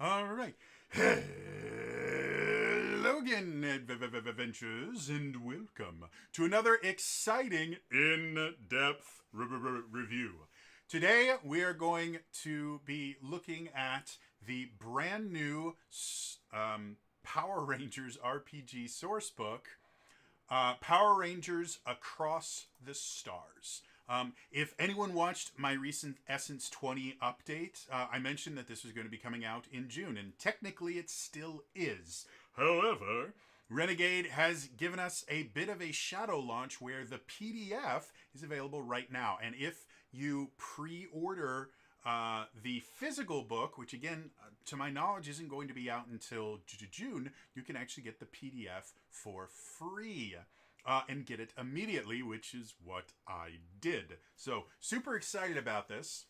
All right. Hello again, adventures, and welcome to another exciting in-depth review. Today, we are going to be looking at the brand new Power Rangers RPG Sourcebook, Power Rangers Across the Stars. If anyone watched my recent Essence 20 update, I mentioned that this was going to be coming out in June, and technically it still is. However, Renegade has given us a bit of a shadow launch where the PDF is available right now. And if you pre-order the physical book, which again, to my knowledge, isn't going to be out until June, you can actually get the PDF for free. And get it immediately, which is what I did. So, super excited about this.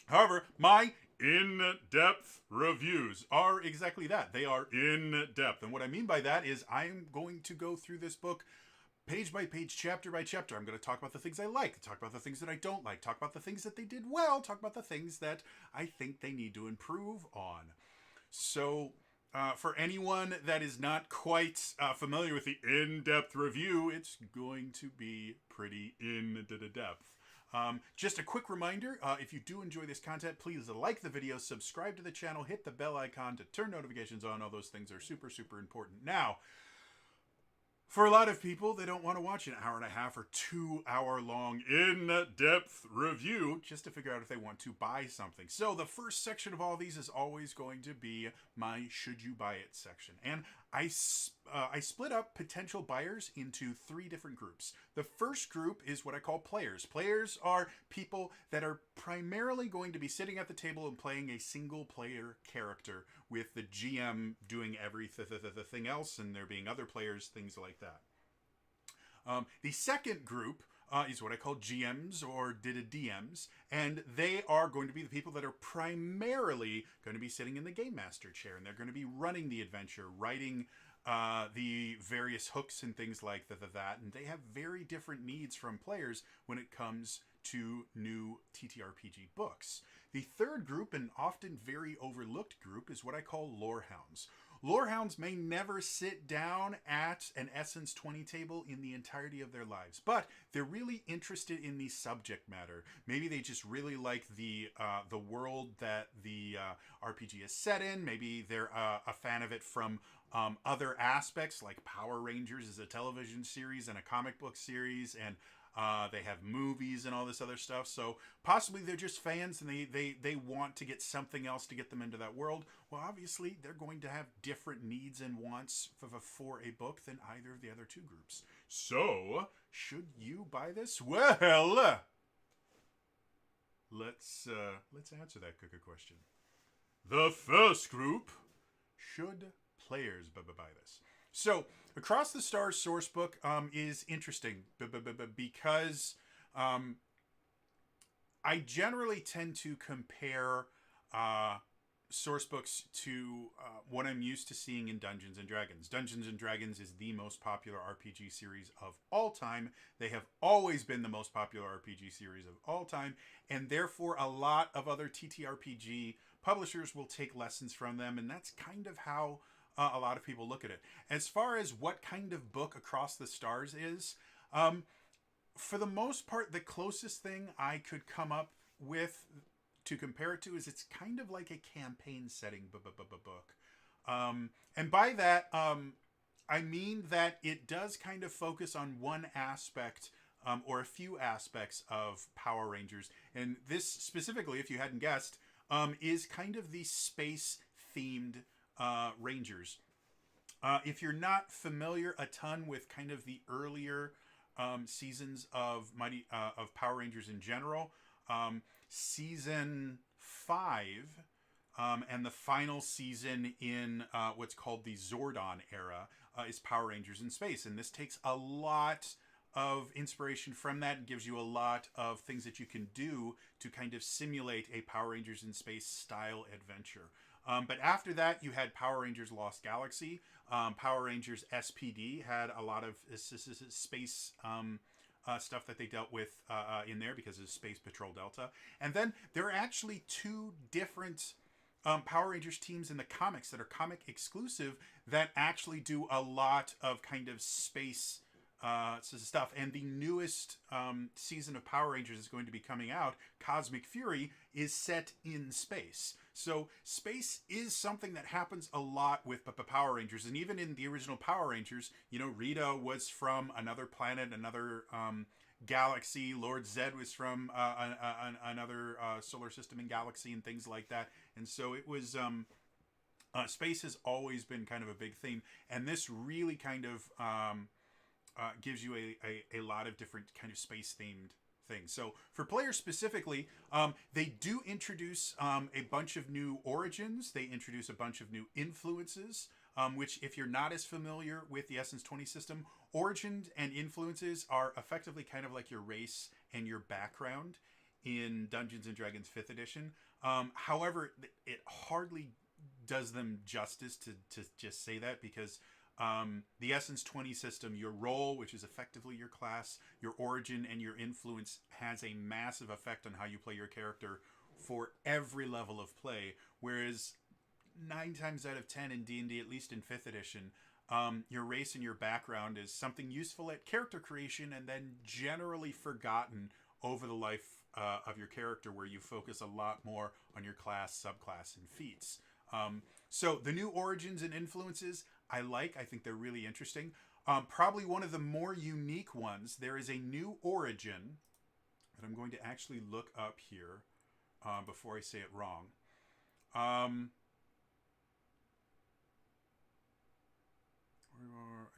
However, my in-depth reviews are exactly that. They are in-depth. And what I mean by that is I'm going to go through this book page by page, chapter by chapter. I'm going to talk about the things I like, talk about the things that I don't like, talk about the things that they did well, talk about the things that I think they need to improve on. So, for anyone that is not quite familiar with the in-depth review, it's going to be pretty in-depth. Just a quick reminder, if you do enjoy this content, please like the video, subscribe to the channel, hit the bell icon to turn notifications on. All those things are super, super important. Now, for a lot of people, they don't want to watch an hour and a half or 2 hour long in-depth review just to figure out if they want to buy something. So the first section of all these is always going to be my should you buy it section. And I split up potential buyers into 3 different groups. The first group is what I call players. Players are people that are primarily going to be sitting at the table and playing a single player character with the GM doing everything else and there being other players, things like that. The second group is what I call GMs or DMs, and they are going to be the people that are primarily going to be sitting in the Game Master chair, and they're going to be running the adventure, writing the various hooks and things like that, and they have very different needs from players when it comes to new TTRPG books. The third group, and often very overlooked group, is what I call Lorehounds. Lorehounds may never sit down at an Essence 20 table in the entirety of their lives, but they're really interested in the subject matter. Maybe they just really like the world that the RPG is set in. Maybe they're a fan of it from other aspects, like Power Rangers is a television series and a comic book series, and they have movies and all this other stuff. So possibly they're just fans and they want to get something else to get them into that world. Well, obviously they're going to have different needs and wants for a book than either of the other 2 groups. So, should you buy this? Well, let's answer that quicker question. The first group, should players buy this? So, Across the Stars Sourcebook is interesting because I generally tend to compare sourcebooks to what I'm used to seeing in Dungeons & Dragons. Dungeons & Dragons is the most popular RPG series of all time. They have always been the most popular RPG series of all time, and therefore a lot of other TTRPG publishers will take lessons from them, and that's kind of how a lot of people look at it. As far as what kind of book Across the Stars is, for the most part, the closest thing I could come up with to compare it to is it's kind of like a campaign setting book. And by that, I mean that it does kind of focus on one aspect or a few aspects of Power Rangers. And this specifically, if you hadn't guessed, is kind of the space-themed Rangers. If you're not familiar a ton with kind of the earlier seasons of Power Rangers in general, season 5 and the final season in what's called the Zordon era is Power Rangers in Space, and this takes a lot of inspiration from that and gives you a lot of things that you can do to kind of simulate a Power Rangers in Space style adventure. But after that, you had Power Rangers Lost Galaxy. Power Rangers SPD had a lot of space stuff that they dealt with in there because of Space Patrol Delta. And then there are actually 2 different Power Rangers teams in the comics that are comic exclusive that actually do a lot of kind of space stuff. And the newest season of Power Rangers is going to be coming out. Cosmic Fury is set in space. So space is something that happens a lot with Power Rangers. And even in the original Power Rangers, you know, Rita was from another planet, another galaxy. Lord Zed was from another solar system and galaxy and things like that. And so it was... space has always been kind of a big theme. And this really kind of... gives you a lot of different kind of space themed things. So for players specifically, they do introduce a bunch of new origins. They introduce a bunch of new influences, which if you're not as familiar with the Essence 20 system, origins and influences are effectively kind of like your race and your background in Dungeons and Dragons 5th edition. However, it hardly does them justice to just say that, because the Essence 20 system, your role, which is effectively your class, your origin, and your influence has a massive effect on how you play your character for every level of play. Whereas 9 times out of 10 in D&D, at least in 5th edition, your race and your background is something useful at character creation and then generally forgotten over the life of your character, where you focus a lot more on your class, subclass, and feats. So the new origins and influences, I think they're really interesting. Probably one of the more unique ones, there is a new origin that I'm going to actually look up here before I say it wrong.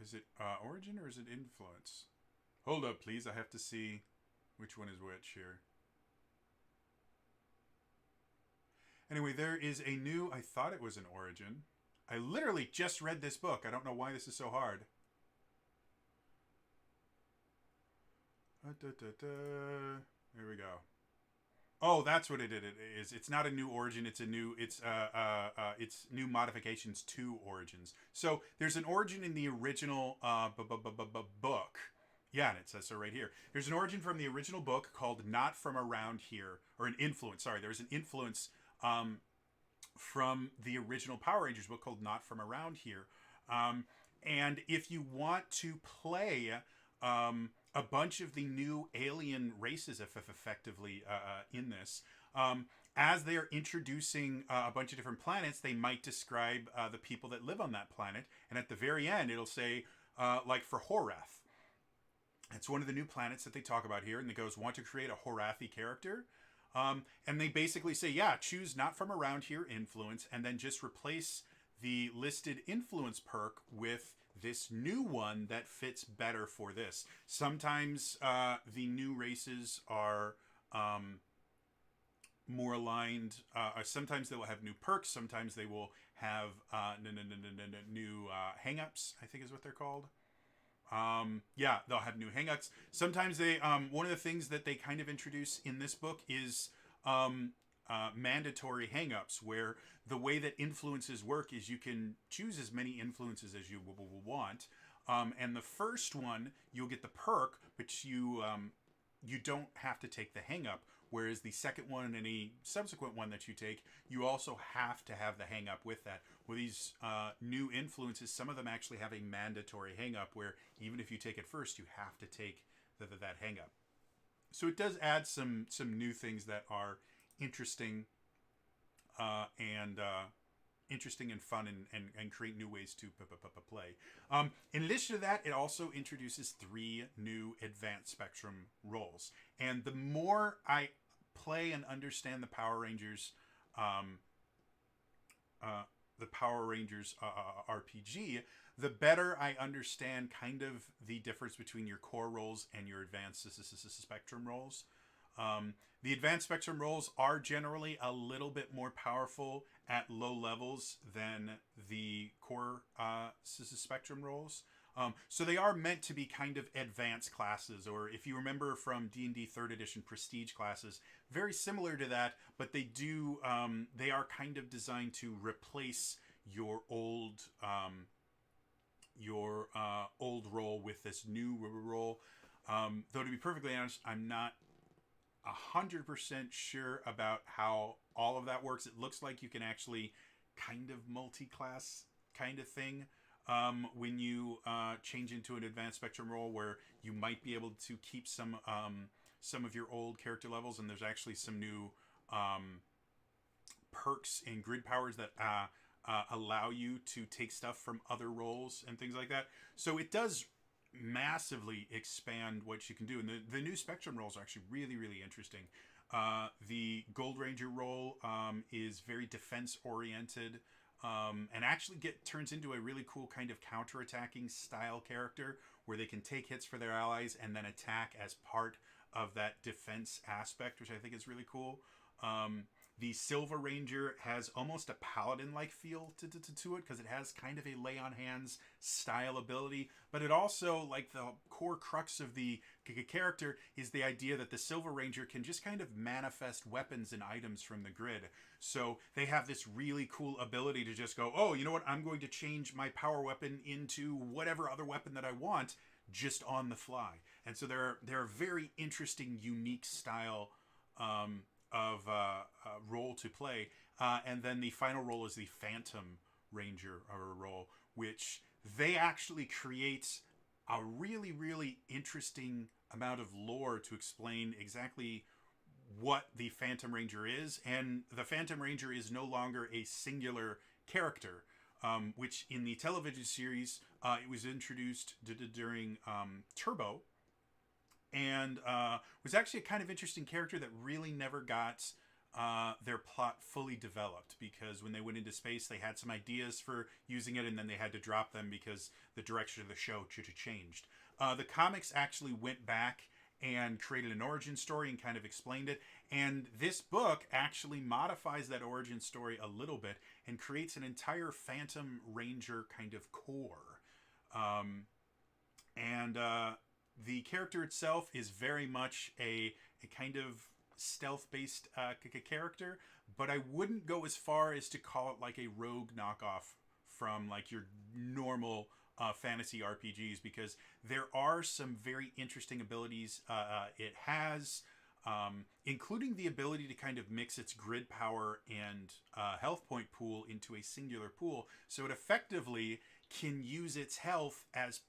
Is it origin or is it influence? Hold up, please. I have to see which one is which here. Anyway, there is a new... I thought it was an origin. I literally just read this book. I don't know why this is so hard. There we go. Oh, that's what it is. It's not a new origin. It's a new... It's new modifications to origins. So there's an origin in the original book. Yeah, and it says so right here. There's an origin from the original book called Not From Around Here, or an influence. Sorry, there was an influence from the original Power Rangers book called Not From Around Here. And if you want to play a bunch of the new alien races effectively in this, as they are introducing a bunch of different planets, they might describe the people that live on that planet. And at the very end, it'll say, like for Horath, it's one of the new planets that they talk about here. And it goes, want to create a Horathi character? And they basically say, yeah, choose Not From Around Here influence, and then just replace the listed influence perk with this new one that fits better for this. Sometimes the new races are more aligned. Sometimes they will have new perks. Sometimes they will have new hang-ups, I think is what they're called. Yeah, they'll have new hang-ups. Sometimes they, one of the things that they kind of introduce in this book is mandatory hang-ups, where the way that influences work is you can choose as many influences as you want. And the first one, you'll get the perk, but you don't have to take the hang-up. Whereas the second one and any subsequent one that you take, you also have to have the hang-up with that. With these new influences, some of them actually have a mandatory hang-up where even if you take it first, you have to take that hang-up. So it does add some new things that are interesting interesting and fun and create new ways to play. In addition to that, it also introduces 3 new advanced spectrum roles. And the more I play and understand the Power Rangers RPG, the better I understand kind of the difference between your core roles and your advanced spectrum roles. The advanced spectrum roles are generally a little bit more powerful at low levels than the core spectrum roles. So they are meant to be kind of advanced classes, or if you remember from D&D 3rd edition prestige classes, very similar to that, but they do they are kind of designed to replace your old role with this new role. Though to be perfectly honest, I'm not 100% sure about how all of that works. It looks like you can actually kind of multi-class kind of thing when you change into an advanced spectrum role, where you might be able to keep some of your old character levels, and there's actually some new perks and grid powers that allow you to take stuff from other roles and things like that. So it does massively expand what you can do, and the new spectrum roles are actually really, really interesting. The Gold Ranger role is very defense oriented, and actually turns into a really cool kind of counterattacking style character, where they can take hits for their allies and then attack as part of that defense aspect, which I think is really cool. The Silver Ranger has almost a paladin-like feel to it, because it has kind of a lay on hands style ability, but it also, like, the core crux of the character is the idea that the Silver Ranger can just kind of manifest weapons and items from the grid. So they have this really cool ability to just go, oh, you know what, I'm going to change my power weapon into whatever other weapon that I want just on the fly. And so they're a very interesting, unique style of role to play. And then the final role is the Phantom Ranger role, which they actually create a really, really interesting amount of lore to explain exactly what the Phantom Ranger is. And the Phantom Ranger is no longer a singular character, which in the television series, it was introduced during Turbo, and was actually a kind of interesting character that really never got their plot fully developed, because when they went into space, they had some ideas for using it, and then they had to drop them because the direction of the show changed. The comics actually went back and created an origin story and kind of explained it, and this book actually modifies that origin story a little bit and creates an entire Phantom Ranger kind of core. The character itself is very much a kind of stealth-based character, but I wouldn't go as far as to call it like a rogue knockoff from like your normal fantasy RPGs, because there are some very interesting abilities it has, including the ability to kind of mix its grid power and health point pool into a singular pool, so it effectively can use its health as,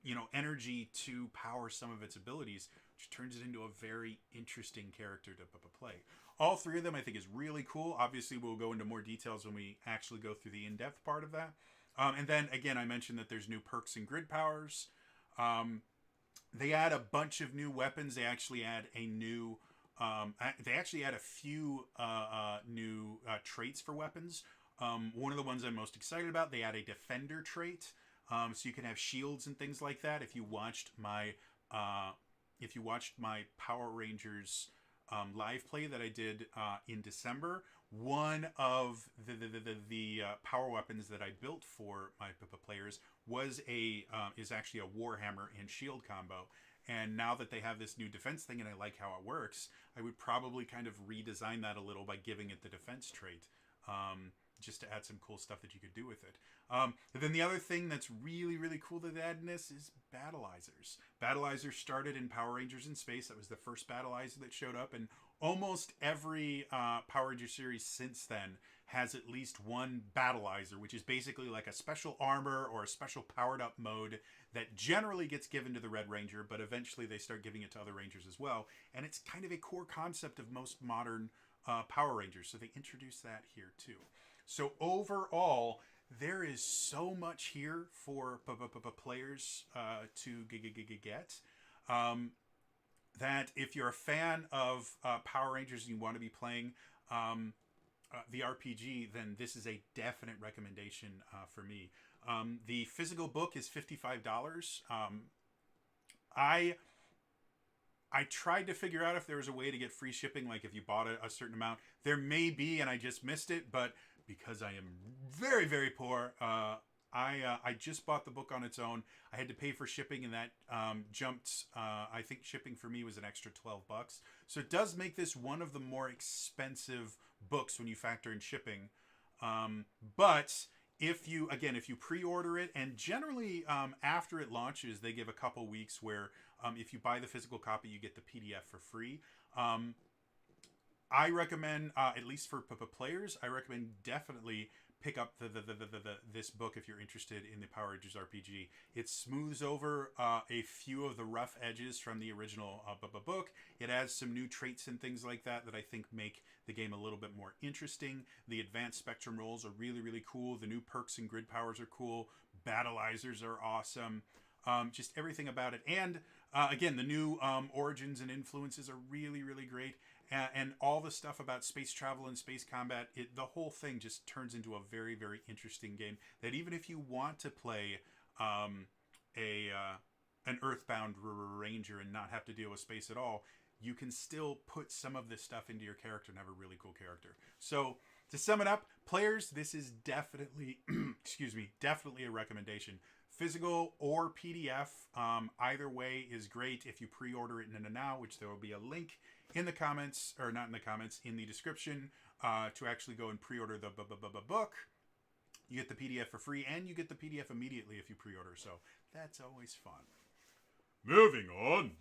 you know, energy to power some of its abilities, which turns it into a very interesting character to play. All three of them I think is really cool. Obviously, we'll go into more details when we actually go through the in-depth part of that. And then, again, I mentioned that there's new perks and grid powers. They add a bunch of new weapons. They actually add a new... they actually add a few new traits for weapons. One of the ones I'm most excited about, they add a defender trait. So you can have shields and things like that. If you watched my Power Rangers live play that I did in December, one of the power weapons that I built for my players is actually a Warhammer and shield combo. And now that they have this new defense thing and I like how it works, I would probably kind of redesign that a little by giving it the defense trait. Just to add some cool stuff that you could do with it. And then the other thing that's really, really cool that they add in this is Battleizers. Battleizers started in Power Rangers in Space. That was the first Battleizer that showed up, and almost every Power Ranger series since then has at least one Battleizer, which is basically like a special armor or a special powered up mode that generally gets given to the Red Ranger, but eventually they start giving it to other Rangers as well. And it's kind of a core concept of most modern Power Rangers, so they introduced that here too. So overall, there is so much here for players to get, that if you're a fan of Power Rangers and you want to be playing the RPG, then this is a definite recommendation for me. The physical book is $55. I tried to figure out if there was a way to get free shipping, like if you bought a certain amount. There may be, and I just missed it, but because I am very, very poor, I just bought the book on its own. I had to pay for shipping, and that jumped. I think shipping for me was an extra $12. So it does make this one of the more expensive books when you factor in shipping. But if you pre-order it, and generally after it launches, they give a couple weeks where if you buy the physical copy, you get the PDF for free. I recommend, at least for players, I recommend definitely pick up this book if you're interested in the Power Rangers RPG. It smooths over a few of the rough edges from the original book. It adds some new traits and things like that that I think make the game a little bit more interesting. The advanced spectrum rolls are really, really cool. The new perks and grid powers are cool. Battleizers are awesome. Just everything about it. And again, the new origins and influences are really, really great. And all the stuff about space travel and space combat, the whole thing just turns into a very, very interesting game that even if you want to play an Earthbound Ranger and not have to deal with space at all, you can still put some of this stuff into your character and have a really cool character. So to sum it up, players, this is definitely, definitely a recommendation. Physical or PDF, either way is great if you pre-order it in now, which there will be a link in the comments, or not in the comments, in the description to actually go and pre-order the book. You get the PDF for free, and you get the PDF immediately if you pre-order, so that's always fun. Moving on.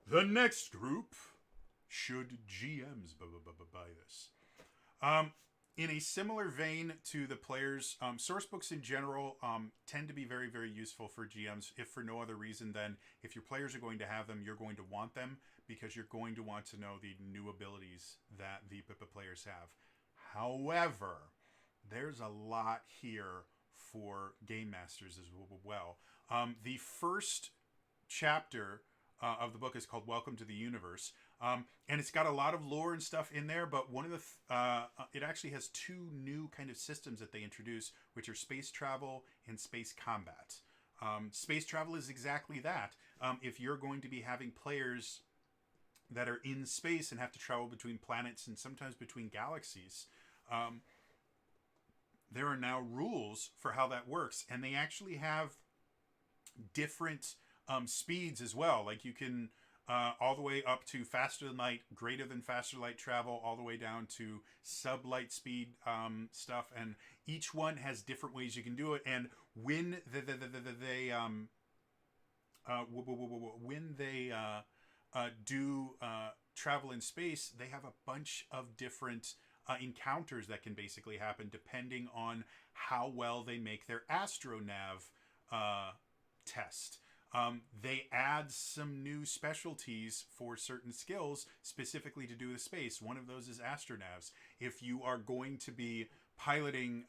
The next group, should GMs buy this? In a similar vein to the players, sourcebooks in general tend to be very, very useful for GMs, if for no other reason than if your players are going to have them, you're going to want them because you're going to want to know the new abilities that the players have. However, there's a lot here for game masters as well. The first chapter of the book is called Welcome to the Universe. And it's got a lot of lore and stuff in there, but one of the it actually has two new kind of systems that they introduce, which are space travel and space combat. Space travel is exactly that. If you're going to be having players that are in space and have to travel between planets and sometimes between galaxies, there are now rules for how that works, and they actually have different speeds as well. Like you can all the way up to faster than light, greater than faster light travel, all the way down to sub light speed stuff, and each one has different ways you can do it. And when they do travel in space, they have a bunch of different encounters that can basically happen depending on how well they make their astronav test. They add some new specialties for certain skills specifically to do with space. One of those is astronavs. If you are going to be piloting,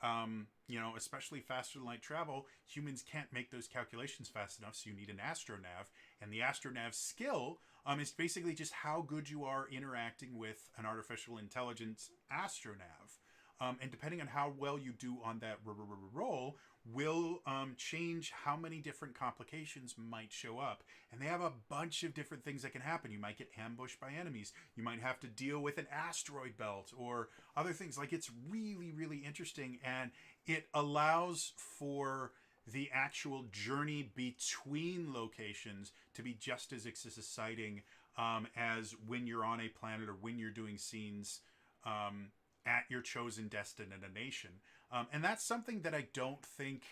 especially faster than light travel, humans can't make those calculations fast enough, so you need an astronav. And the astronav skill is basically just how good you are interacting with an artificial intelligence astronav. And depending on how well you do on that roll, will change how many different complications might show up. And they have a bunch of different things that can happen. You might get ambushed by enemies. You might have to deal with an asteroid belt or other things. Like, it's really, really interesting, and it allows for the actual journey between locations to be just as exciting as when you're on a planet or when you're doing scenes at your chosen destination. And that's something that I don't think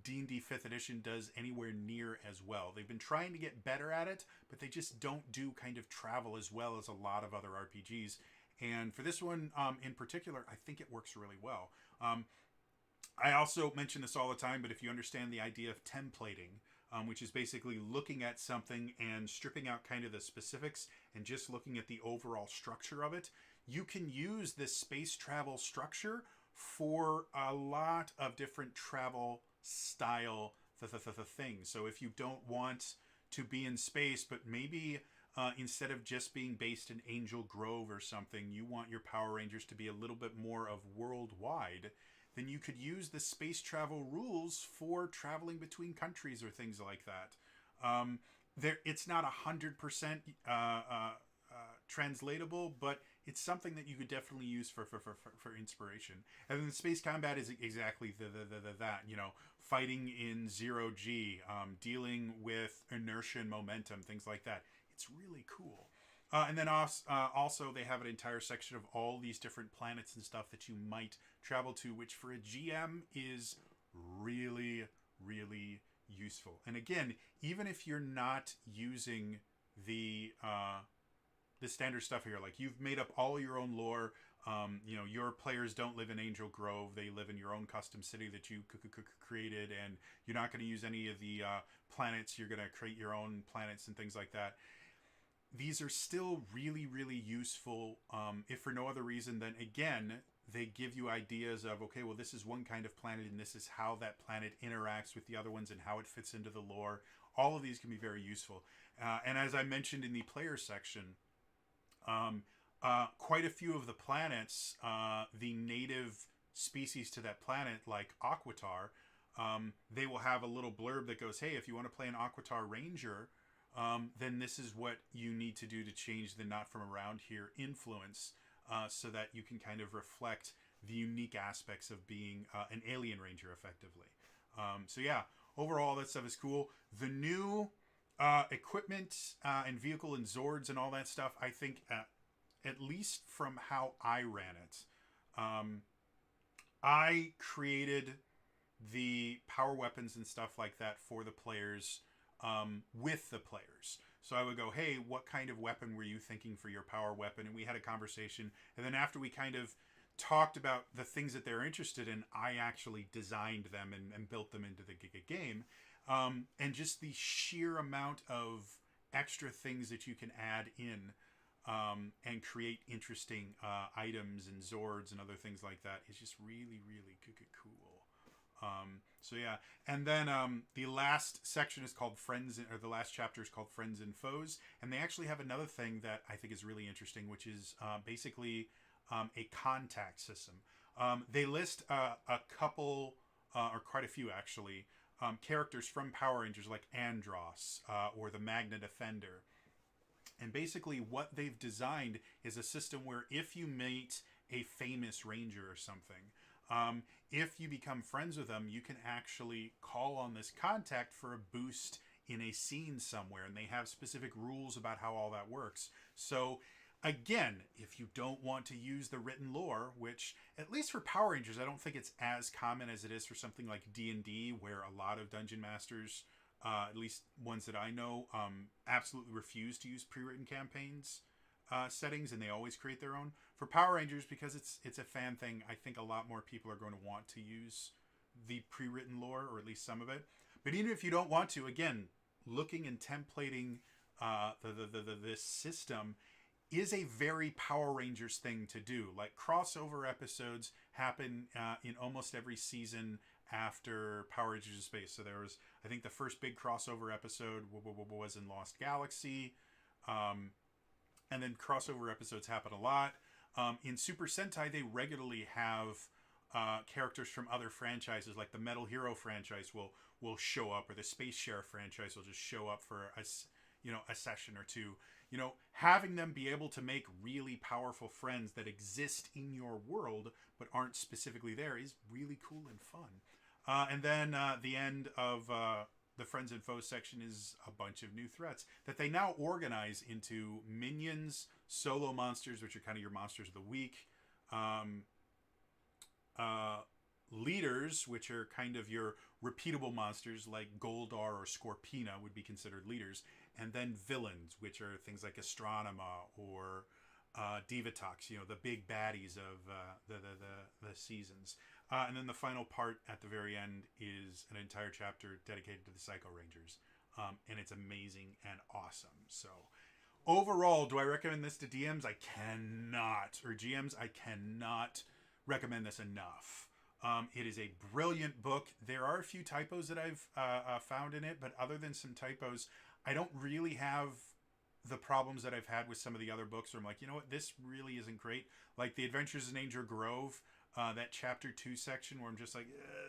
D&D 5th edition does anywhere near as well. They've been trying to get better at it, but they just don't do kind of travel as well as a lot of other RPGs. And for this one in particular, I think it works really well. I also mention this all the time, but if you understand the idea of templating, which is basically looking at something and stripping out kind of the specifics and just looking at the overall structure of it, you can use this space travel structure for a lot of different travel style things. So if you don't want to be in space, but maybe instead of just being based in Angel Grove or something, you want your Power Rangers to be a little bit more of worldwide, then you could use the space travel rules for traveling between countries or things like that. It's not 100% translatable, but it's something that you could definitely use for inspiration. And then the space combat is exactly that, fighting in 0G, dealing with inertia and momentum, things like that. It's really cool. And then also they have an entire section of all these different planets and stuff that you might travel to, which for a GM is really, really useful. And again, even if you're not using the standard stuff here, like you've made up all your own lore. Your players don't live in Angel Grove; they live in your own custom city that you created, and you're not going to use any of the planets. You're going to create your own planets and things like that. These are still really, really useful, if for no other reason than, again, they give you ideas of, okay, well, this is one kind of planet, and this is how that planet interacts with the other ones and how it fits into the lore. All of these can be very useful. And as I mentioned in the player section, quite a few of the planets, the native species to that planet, like Aquitar, they will have a little blurb that goes, hey, if you want to play an Aquitar Ranger, then this is what you need to do to change the not from around here influence, so that you can kind of reflect the unique aspects of being an alien ranger effectively. So yeah, overall that stuff is cool. The new equipment and vehicle and Zords and all that stuff, I think, at least from how I ran it, I created the power weapons and stuff like that for the players, with the players. So I would go, hey, what kind of weapon were you thinking for your power weapon? And we had a conversation. And then after we kind of talked about the things that they're interested in, I actually designed them and built them into the game. And just the sheer amount of extra things that you can add in, and create interesting items and Zords and other things like that is just really, really cool. So yeah, and then the last section is called the last chapter is called Friends and Foes, and they actually have another thing that I think is really interesting, which is basically a contact system. They list a couple, or quite a few actually, characters from Power Rangers like Andros, or the Magna Defender. And basically what they've designed is a system where if you meet a famous ranger or something, if you become friends with them, you can actually call on this contact for a boost in a scene somewhere. And they have specific rules about how all that works. So again, if you don't want to use the written lore, which at least for Power Rangers, I don't think it's as common as it is for something like D&D, where a lot of dungeon masters, at least ones that I know, absolutely refuse to use pre-written campaigns settings, and they always create their own. For Power Rangers, because it's a fan thing, I think a lot more people are going to want to use the pre-written lore, or at least some of it. But even if you don't want to, again, looking and templating this system is a very Power Rangers thing to do. Like, crossover episodes happen in almost every season after Power Rangers in Space. So there was, I think the first big crossover episode was in Lost Galaxy. And then crossover episodes happen a lot. In Super Sentai, they regularly have characters from other franchises, like the Metal Hero franchise will show up, or the Space Sheriff franchise will just show up for a session or two. Having them be able to make really powerful friends that exist in your world but aren't specifically there is really cool and fun. And then the end of the Friends and Foes section is a bunch of new threats that they now organize into minions, solo monsters, which are kind of your monsters of the week, leaders, which are kind of your repeatable monsters like Goldar or Scorpina would be considered leaders, and then villains, which are things like Astronema or Divatox, the big baddies of the seasons. And then the final part at the very end is an entire chapter dedicated to the Psycho Rangers. And it's amazing and awesome. So overall, do I recommend this to DMs? I cannot. Or GMs, I cannot recommend this enough. It is a brilliant book. There are a few typos that I've found in it, but other than some typos, I don't really have the problems that I've had with some of the other books where I'm like, you know what, this really isn't great. Like The Adventures in Angel Grove, that chapter 2 section where I'm just like,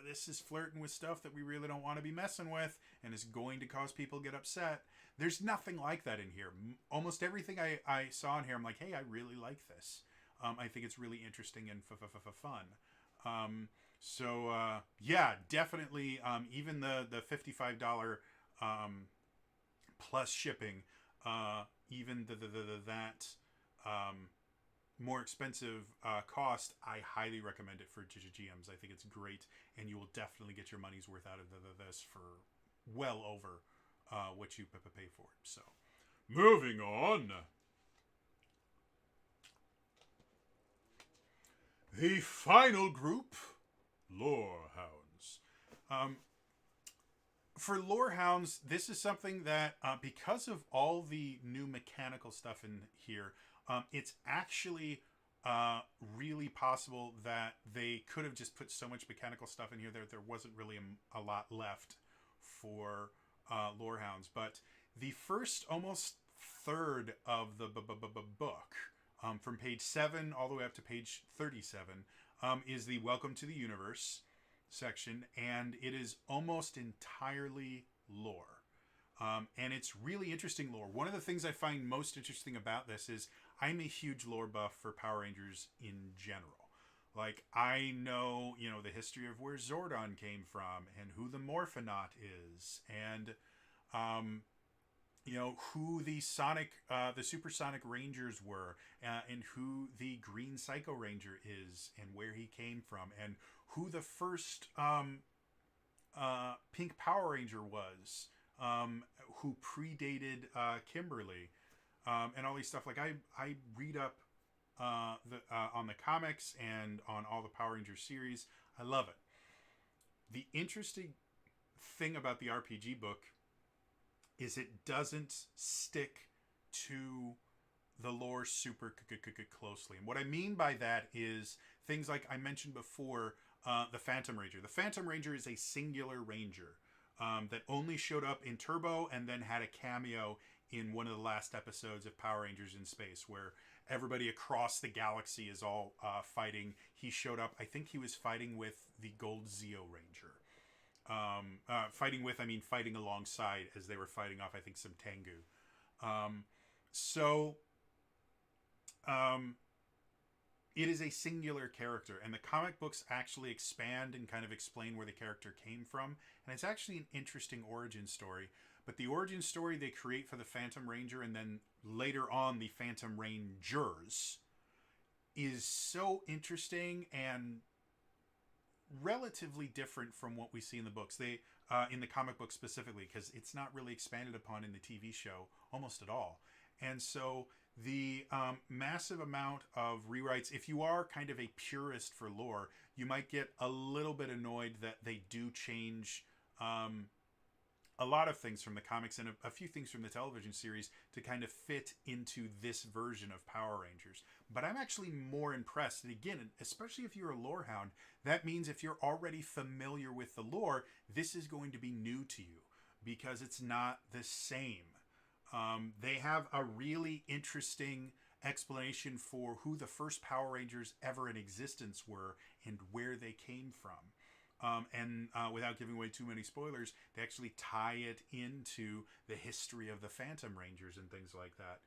this is flirting with stuff that we really don't want to be messing with and is going to cause people to get upset. There's nothing like that in here. Almost everything I saw in here, I'm like, hey, I really like this. I think it's really interesting and fun. So yeah, definitely, even the $55 plus shipping, even that more expensive cost, I highly recommend it for GMs. I think it's great, and you will definitely get your money's worth out of this for well over what you pay for it. So, moving on. The final group, Lorehounds. For Lorehounds, this is something that, because of all the new mechanical stuff in here, it's actually really possible that they could have just put so much mechanical stuff in here that there wasn't really a lot left for Lorehounds. But the first almost third of the book, from page 7 all the way up to page 37, is the Welcome to the Universe section, and it is almost entirely lore. And it's really interesting lore. One of the things I find most interesting about this is I'm a huge lore buff for Power Rangers in general. Like, I know, the history of where Zordon came from and who the Morphonaut is, and, who the Supersonic Rangers were, and who the Green Psycho Ranger is and where he came from, and who the first Pink Power Ranger was, who predated Kimberly, and all these stuff. Like, I read up on the comics and on all the Power Rangers series. I love it. The interesting thing about the RPG book is it doesn't stick to the lore super closely. And what I mean by that is things like I mentioned before, the Phantom Ranger. The Phantom Ranger is a singular ranger that only showed up in Turbo and then had a cameo in one of the last episodes of Power Rangers in Space, where everybody across the galaxy is all fighting. He showed up. I think he was fighting with the Gold Zeo Ranger. Fighting alongside as they were fighting off, I think, some Tengu. It is a singular character, and the comic books actually expand and kind of explain where the character came from, and it's actually an interesting origin story. But the origin story they create for the Phantom Ranger, and then later on the Phantom Rangers, is so interesting and relatively different from what we see in the books. They in the comic book specifically, because it's not really expanded upon in the TV show almost at all. And so the massive amount of rewrites, if you are kind of a purist for lore, you might get a little bit annoyed that they do change a lot of things from the comics and a few things from the television series to kind of fit into this version of Power Rangers. But I'm actually more impressed. And again, especially if you're a Lorehound, that means if you're already familiar with the lore, this is going to be new to you because it's not the same. They have a really interesting explanation for who the first Power Rangers ever in existence were and where they came from. Without giving away too many spoilers, they actually tie it into the history of the Phantom Rangers and things like that.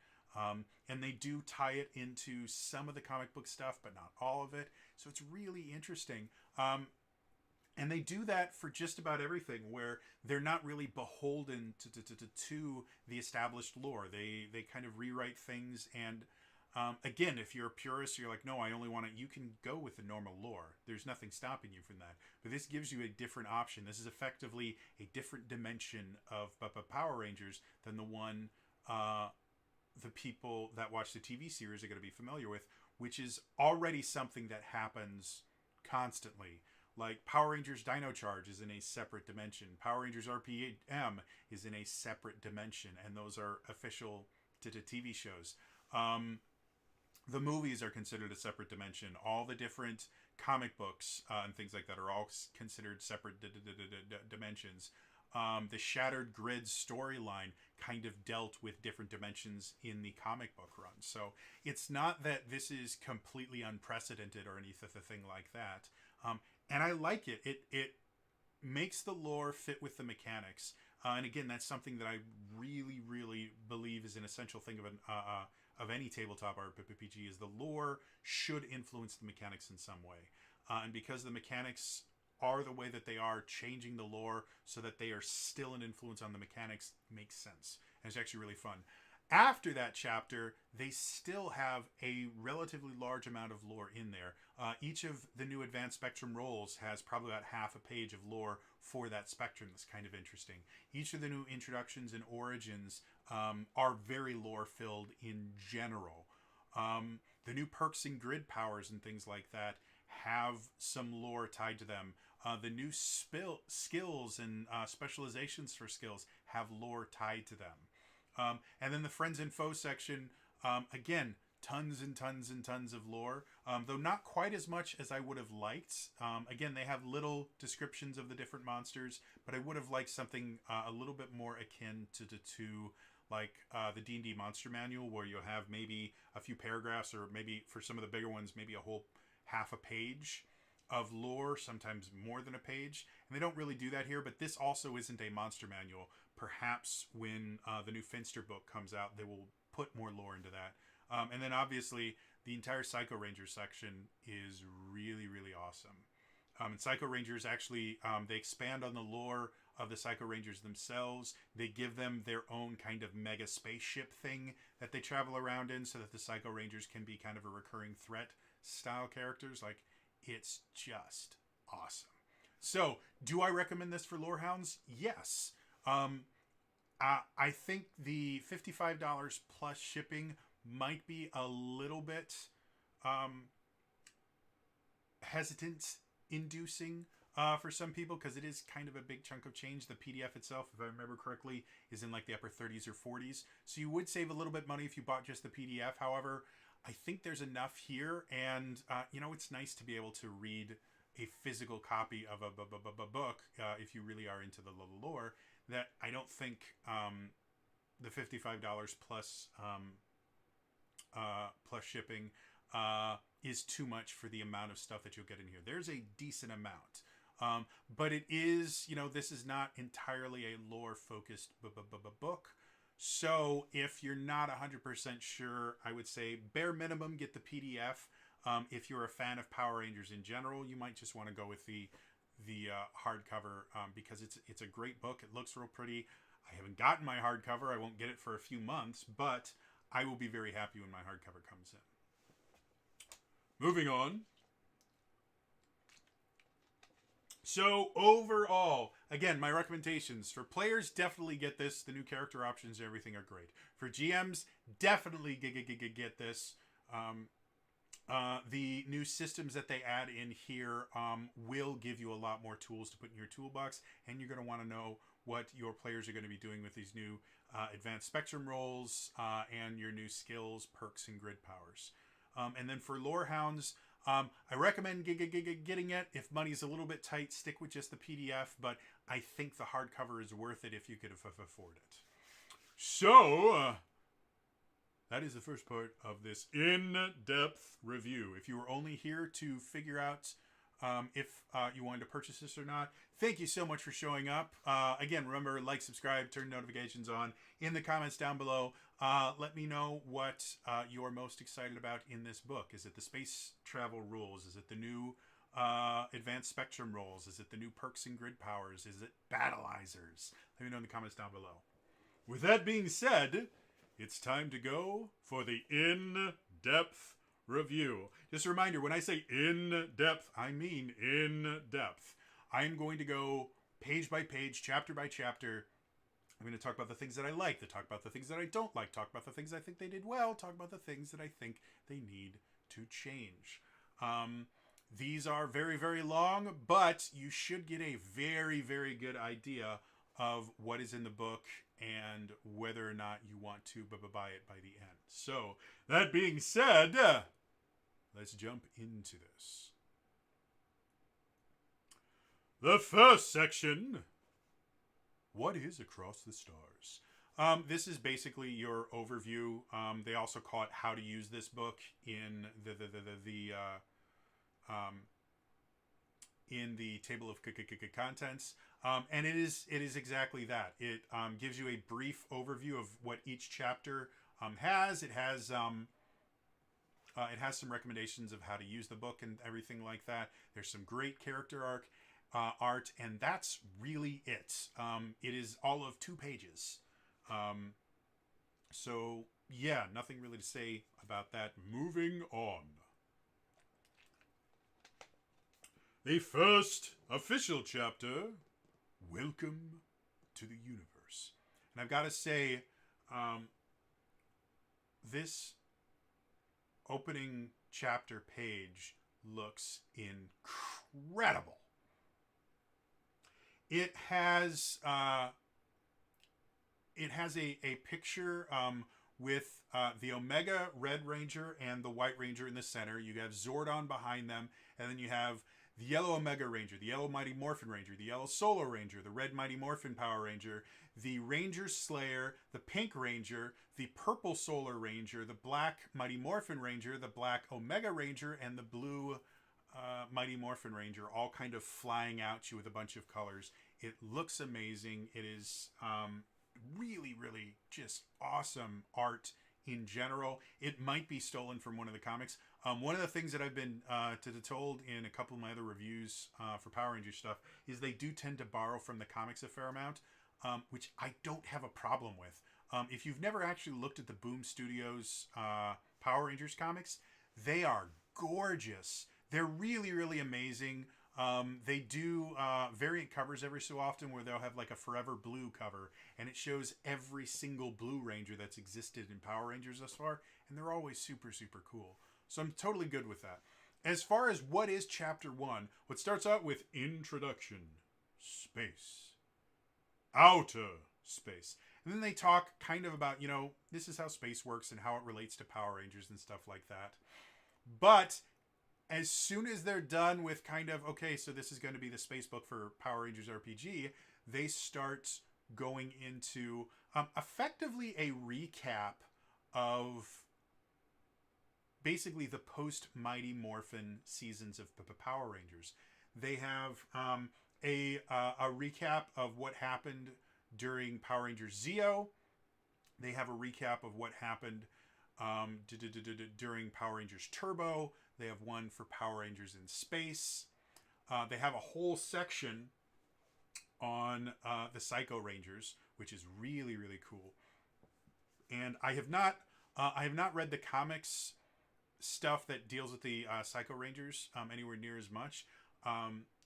And they do tie it into some of the comic book stuff, but not all of it. So it's really interesting. And they do that for just about everything, where they're not really beholden to the established lore. They kind of rewrite things. And again, if you're a purist, you're like, no, I only want it. You can go with the normal lore. There's nothing stopping you from that. But this gives you a different option. This is effectively a different dimension of Power Rangers than the one the people that watch the TV series are going to be familiar with, which is already something that happens constantly. Like Power Rangers Dino Charge is in a separate dimension. Power Rangers RPM is in a separate dimension, and those are official TV shows. The movies are considered a separate dimension. All the different comic books and things like that are all considered separate dimensions. The Shattered Grid storyline kind of dealt with different dimensions in the comic book run. So it's not that this is completely unprecedented or anything like that. And I like it. It makes the lore fit with the mechanics. And again, that's something that I really, really believe is an essential thing of any tabletop RPG, is the lore should influence the mechanics in some way. And because the mechanics are the way that they are, changing the lore so that they are still an influence on the mechanics makes sense. And it's actually really fun. After that chapter, they still have a relatively large amount of lore in there. Each of the new advanced spectrum roles has probably about half a page of lore for that spectrum. That's kind of interesting. Each of the new introductions and origins are very lore filled in general. The new perks and grid powers and things like that have some lore tied to them. The new skills and specializations for skills have lore tied to them. And then the friends and foes section, again, tons and tons and tons of lore, though not quite as much as I would have liked. Again, they have little descriptions of the different monsters, but I would have liked something a little bit more akin to like the D&D Monster Manual, where you'll have maybe a few paragraphs, or maybe for some of the bigger ones, maybe a whole half a page of lore, sometimes more than a page. And they don't really do that here, but this also isn't a monster manual. Perhaps when the new Finster book comes out, they will put more lore into that. And then obviously the entire Psycho Ranger section is really, really awesome. And Psycho Rangers actually, they expand on the lore of the Psycho Rangers themselves. They give them their own kind of mega spaceship thing that they travel around in, so that the Psycho Rangers can be kind of a recurring threat style characters. Like, it's just awesome. So, do I recommend this for Lorehounds? Yes. I think the $55 plus shipping might be a little bit hesitant inducing for some people, because it is kind of a big chunk of change. The PDF itself, if I remember correctly, is in like the upper 30s or 40s. So you would save a little bit money if you bought just the PDF. However, I think there's enough here, and it's nice to be able to read a physical copy of a book if you really are into the lore, that I don't think the $55 plus shipping is too much for the amount of stuff that you'll get in here. There's a decent amount, but it is, this is not entirely a lore focused book. So if you're not 100% sure, I would say bare minimum get the PDF. If you're a fan of Power Rangers in general, you might just want to go with the hardcover, because it's a great book. It looks real pretty. I haven't gotten my hardcover. I won't get it for a few months, but I will be very happy when my hardcover comes in. Moving on. So overall, again, my recommendations for players, definitely get this. The new character options and everything are great. For GMs, definitely get this. The new systems that they add in here will give you a lot more tools to put in your toolbox, and you're going to want to know what your players are going to be doing with these new advanced spectrum roles and your new skills, perks, and grid powers. And then for Lorehounds, I recommend getting it. If money's a little bit tight, stick with just the PDF, but I think the hardcover is worth it if you could afford it. So, that is the first part of this in-depth review. If you were only here to figure out if you wanted to purchase this or not, thank you so much for showing up. Again, remember, like, subscribe, turn notifications on. In the comments down below, let me know what you're most excited about in this book. Is it the space travel rules? Is it the new advanced spectrum roles? Is it the new perks and grid powers? Is it battleizers? Let me know in the comments down below. With that being said, it's time to go for the in-depth review. Just a reminder, when I say in-depth, I mean in-depth. I am going to go page by page, chapter by chapter. I'm going to talk about the things that I like, talk about the things that I don't like, talk about the things I think they did well, talk about the things that I think they need to change. These are very, very long, but you should get a very, very good idea of what is in the book and whether or not you want to buy it by the end. So, that being said, let's jump into this. The first section, what is Across the Stars? This is basically your overview. They also call it how to use this book in the table of contents. And it is exactly that. It gives you a brief overview of what each chapter has. It has some recommendations of how to use the book and everything like that. There's some great character art, and that's really it. It is all of 2 pages. So, yeah, nothing really to say about that. Moving on. The first official chapter, Welcome to the Universe. And I've got to say, um, this opening chapter page looks incredible. It has a picture with the Omega Red Ranger and the White Ranger in the center. You have Zordon behind them, and then you have the Yellow Omega Ranger, the Yellow Mighty Morphin Ranger, the Yellow Solar Ranger, the Red Mighty Morphin Power Ranger, the Ranger Slayer, the Pink Ranger, the Purple Solar Ranger, the Black Mighty Morphin Ranger, the Black Omega Ranger, and the Blue Mighty Morphin Ranger, all kind of flying out you with a bunch of colors. It looks amazing. It is really, really just awesome art in general. It might be stolen from one of the comics. One of the things that I've been told in a couple of my other reviews for Power Rangers stuff is they do tend to borrow from the comics a fair amount, which I don't have a problem with. If you've never actually looked at the Boom Studios Power Rangers comics, they are gorgeous. They're really, really amazing. They do variant covers every so often where they'll have like a Forever Blue cover, and it shows every single Blue Ranger that's existed in Power Rangers thus far, and they're always super, super cool. So I'm totally good with that. As far as what is Chapter 1, what starts out with Introduction, Space, Outer Space. And then they talk kind of about, this is how space works and how it relates to Power Rangers and stuff like that. But as soon as they're done with kind of, okay, so this is going to be the space book for Power Rangers RPG, they start going into effectively a recap of basically the post-Mighty Morphin seasons of Power Rangers. They have a recap of what happened during Power Rangers Zeo. They have a recap of what happened during Power Rangers Turbo. They have one for Power Rangers in Space. They have a whole section on the Psycho Rangers, which is really, really cool. And I have not read the comics stuff that deals with the Psycho Rangers anywhere near as much.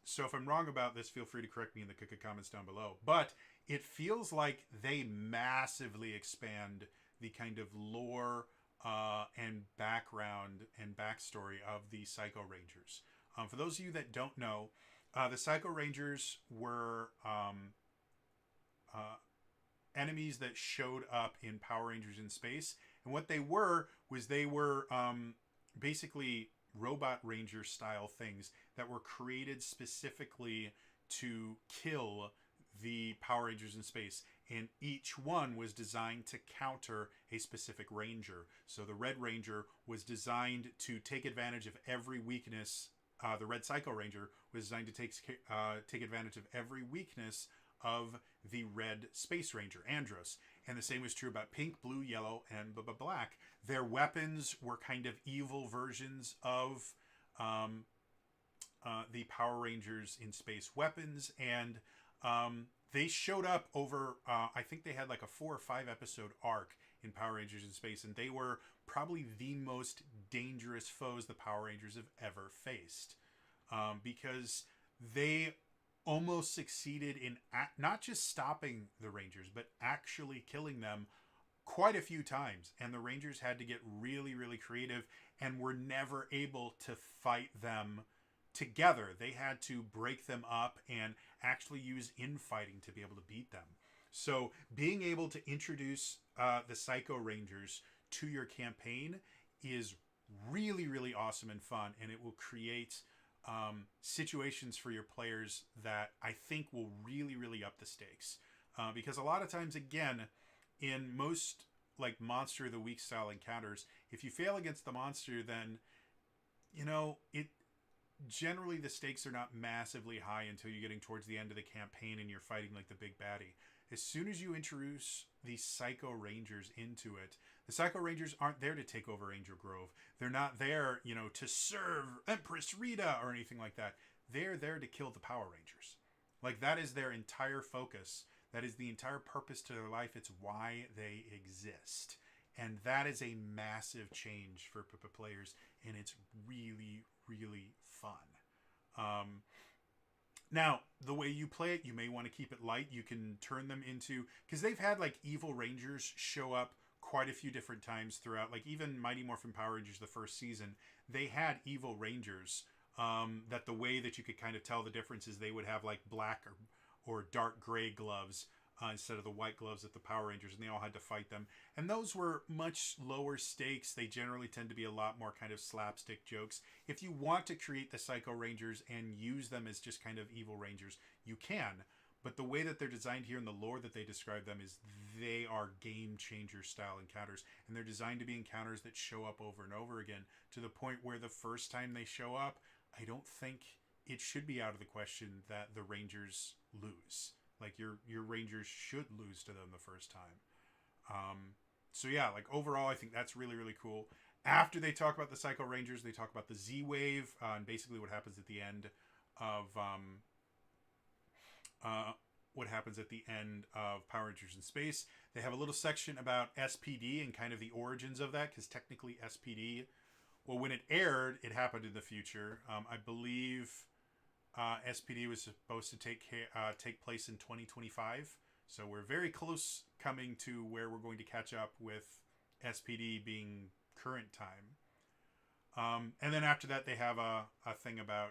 So if I'm wrong about this, feel free to correct me in the comments down below. But it feels like they massively expand the kind of lore and background and backstory of the Psycho Rangers. For those of you that don't know, the Psycho Rangers were enemies that showed up in Power Rangers in Space. And what they were was they were basically robot ranger style things that were created specifically to kill the Power Rangers in Space, and each one was designed to counter a specific ranger. So the Red Ranger was designed to take advantage of every weakness. The Red Psycho Ranger was designed to take advantage of every weakness of the Red Space Ranger, Andros. And the same was true about Pink, Blue, Yellow, and Black. Their weapons were kind of evil versions of the Power Rangers in Space weapons, and they showed up over, I think they had like a 4 or 5 episode arc in Power Rangers in Space, and they were probably the most dangerous foes the Power Rangers have ever faced, because they almost succeeded in not just stopping the Rangers, but actually killing them quite a few times. And the Rangers had to get really, really creative and were never able to fight them together. They had to break them up and actually use infighting to be able to beat them. So being able to introduce the Psycho Rangers to your campaign is really, really awesome and fun, and it will create situations for your players that I think will really, really up the stakes. Because a lot of times, again, in most like Monster of the Week style encounters, if you fail against the monster, then it generally the stakes are not massively high until you're getting towards the end of the campaign and you're fighting like the big baddie. As soon as you introduce these Psycho Rangers into it, the Psycho Rangers aren't there to take over Angel Grove. They're not there, to serve Empress Rita or anything like that. They're there to kill the Power Rangers. Like, that is their entire focus. That is the entire purpose to their life. It's why they exist. And that is a massive change for players, and it's really, really fun. Now, the way you play it, you may want to keep it light. You can turn them into, because they've had like evil rangers show up quite a few different times throughout, like even Mighty Morphin Power Rangers the first season, they had evil rangers, that the way that you could kind of tell the difference is they would have like black or dark gray gloves, instead of the white gloves that the Power Rangers, and they all had to fight them. And those were much lower stakes. They generally tend to be a lot more kind of slapstick jokes. If you want to create the Psycho Rangers and use them as just kind of evil rangers, you can. But the way that they're designed here in the lore that they describe them is they are game changer style encounters. And they're designed to be encounters that show up over and over again, to the point where the first time they show up, I don't think it should be out of the question that the Rangers lose. Like your Rangers should lose to them the first time. So yeah, like overall, I think that's really, really cool. After they talk about the Psycho Rangers, they talk about the Z-Wave, and basically what happens at the end of Power Rangers in Space. They have a little section about SPD and kind of the origins of that, because technically SPD, well, when it aired, it happened in the future. I believe SPD was supposed to take place in 2025, so we're very close coming to where we're going to catch up with SPD being current time. And then after that, they have a thing about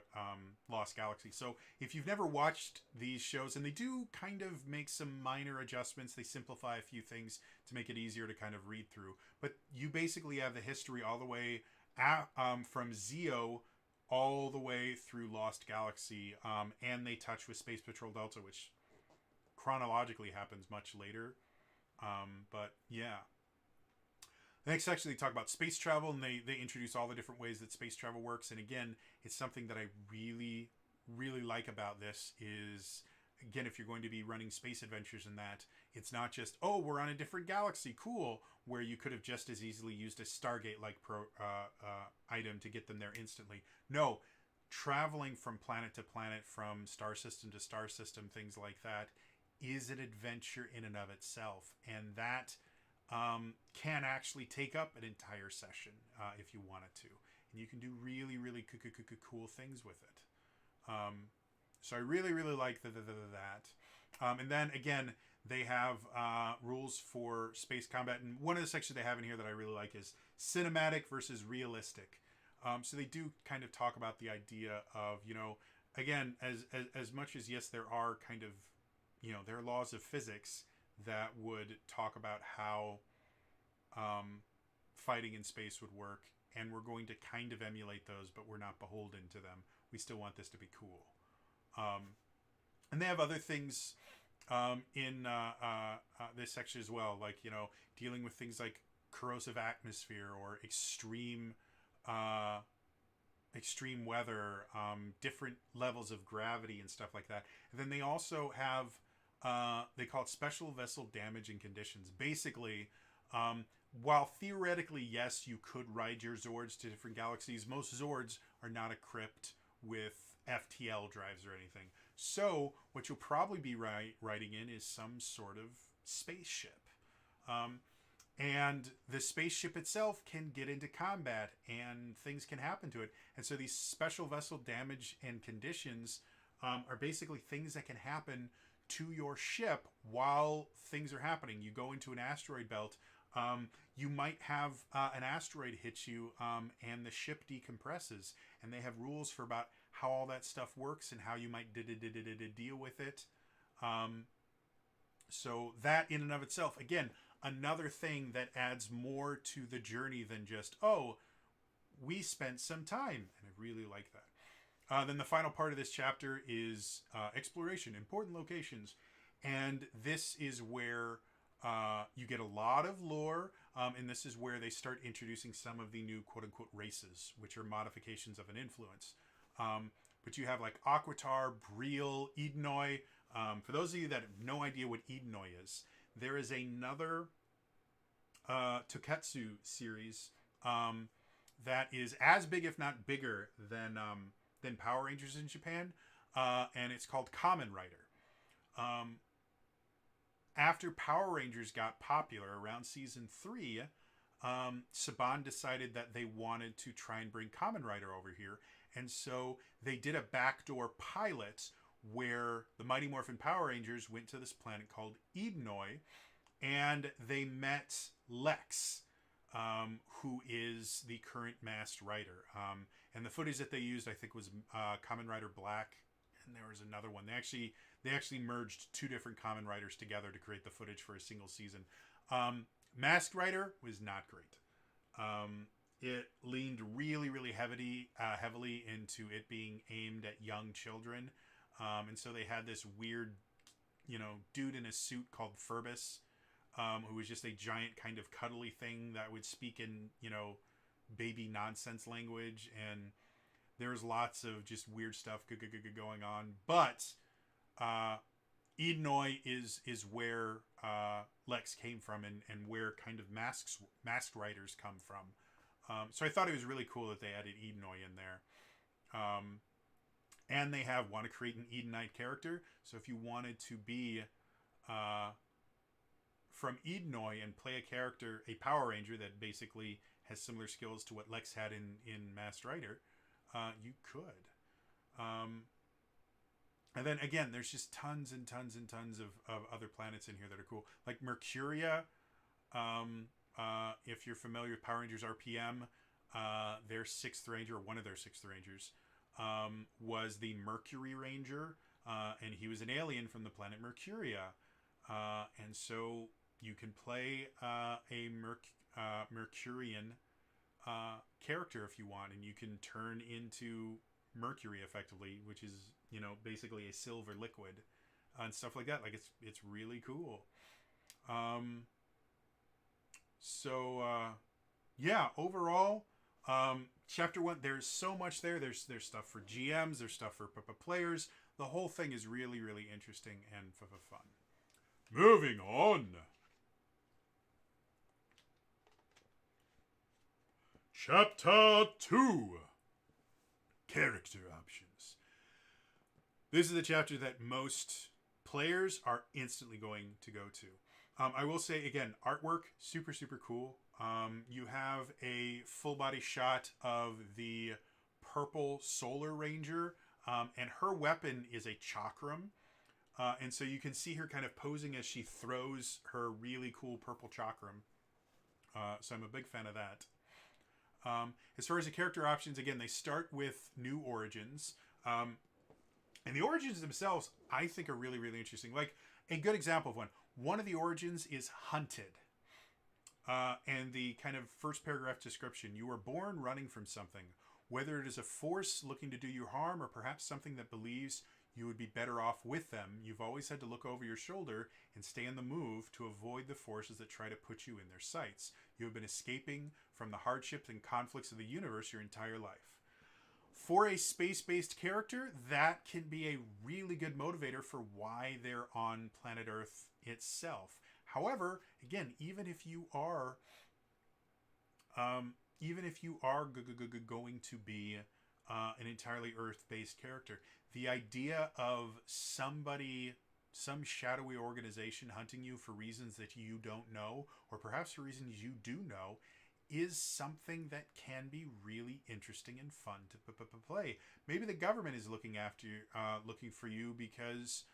Lost Galaxy. So if you've never watched these shows, and they do kind of make some minor adjustments, they simplify a few things to make it easier to kind of read through. But you basically have the history all the way from Zeo all the way through Lost Galaxy, and they touch with Space Patrol Delta, which chronologically happens much later. But yeah. The next section, they talk about space travel, and they introduce all the different ways that space travel works. And again, it's something that I really, really like about this is, again, if you're going to be running space adventures in that, it's not just, oh, we're on a different galaxy, cool, where you could have just as easily used a Stargate-like item to get them there instantly. No, traveling from planet to planet, from star system to star system, things like that, is an adventure in and of itself. And that can actually take up an entire session if you wanted to. And you can do really, really cool things with it. So I really, really like that. And then, again, they have rules for space combat. And one of the sections they have in here that I really like is cinematic versus realistic. So they do kind of talk about the idea of, again, as much as, yes, there are kind of, there are laws of physics that would talk about how fighting in space would work, and we're going to kind of emulate those, but we're not beholden to them. We still want this to be cool. And they have other things in this section as well, like, dealing with things like corrosive atmosphere or extreme weather, different levels of gravity and stuff like that. And then they also have they call it special vessel damage and conditions. Basically, while theoretically, yes, you could ride your Zords to different galaxies, most Zords are not equipped with FTL drives or anything. So what you'll probably be riding in is some sort of spaceship. And the spaceship itself can get into combat and things can happen to it. And so these special vessel damage and conditions are basically things that can happen to your ship while things are happening. You go into an asteroid belt, you might have an asteroid hit you, and the ship decompresses, and they have rules for about how all that stuff works and how you might deal with it. So that in and of itself, again, another thing that adds more to the journey than just, oh, we spent some time, and I really like that. Then the final part of this chapter is exploration, important locations. And this is where you get a lot of lore, and this is where they start introducing some of the new quote-unquote races, which are modifications of an influence. But you have like Aquitar, Breel, Edenoi. For those of you that have no idea what Edenoi is, there is another Toketsu series that is as big, if not bigger, than Power Rangers in Japan, and it's called Kamen Rider. after Power Rangers got popular around season 3, Saban decided that they wanted to try and bring Kamen Rider over here. And so they did a backdoor pilot where the Mighty Morphin Power Rangers went to this planet called Edenoi, and they met Lex, who is the current masked rider. And the footage that they used, I think, was Kamen Rider Black, and there was another one. They actually merged 2 different Kamen Riders together to create the footage for a single season. Masked Rider was not great. It leaned really, really heavily into it being aimed at young children. And so they had this weird, dude in a suit called Furbus, who was just a giant kind of cuddly thing that would speak in, baby nonsense language. And there's lots of just weird stuff going on. But Edenoi is where Lex came from, and where kind of masked riders come from. So I thought it was really cool that they added Edenoi in there. And they want to create an Edenite character. So if you wanted to be from Edenoi and play a Power Ranger that basically has similar skills to what Lex had in Masked Rider, you could. And then again, there's just tons and tons and tons of other planets in here that are cool. Like Mercuria, if you're familiar with Power Rangers RPM, their 6th Ranger, or one of their 6th Rangers, was the Mercury Ranger, and he was an alien from the planet Mercuria. And so you can play a Mercurian character if you want, and you can turn into Mercury effectively, which is basically a silver liquid, and stuff like that. Like it's really cool. Yeah, overall, chapter 1, there's so much there. There's stuff for GMs, there's stuff for players. The whole thing is really, really interesting and fun. Moving on. Chapter 2. Character options. This is the chapter that most players are instantly going to go to. I will say, again, artwork, super, super cool. You have a full body shot of the purple Solar Ranger, and her weapon is a chakram. And so you can see her kind of posing as she throws her really cool purple chakram. So I'm a big fan of that. As far as the character options, again, they start with new origins. And the origins themselves, I think, are really, really interesting. Like, a good example of one of the origins is Hunted. And the kind of first paragraph description: you were born running from something, whether it is a force looking to do you harm or perhaps something that believes you would be better off with them. You've always had to look over your shoulder and stay on the move to avoid the forces that try to put you in their sights. You have been escaping from the hardships and conflicts of the universe your entire life. For a space-based character, that can be a really good motivator for why they're on planet Earth itself. However, again, even if you are going to be an entirely Earth-based character, the idea of some shadowy organization hunting you for reasons that you don't know, or perhaps for reasons you do know, is something that can be really interesting and fun to play. Maybe the government is looking for you because,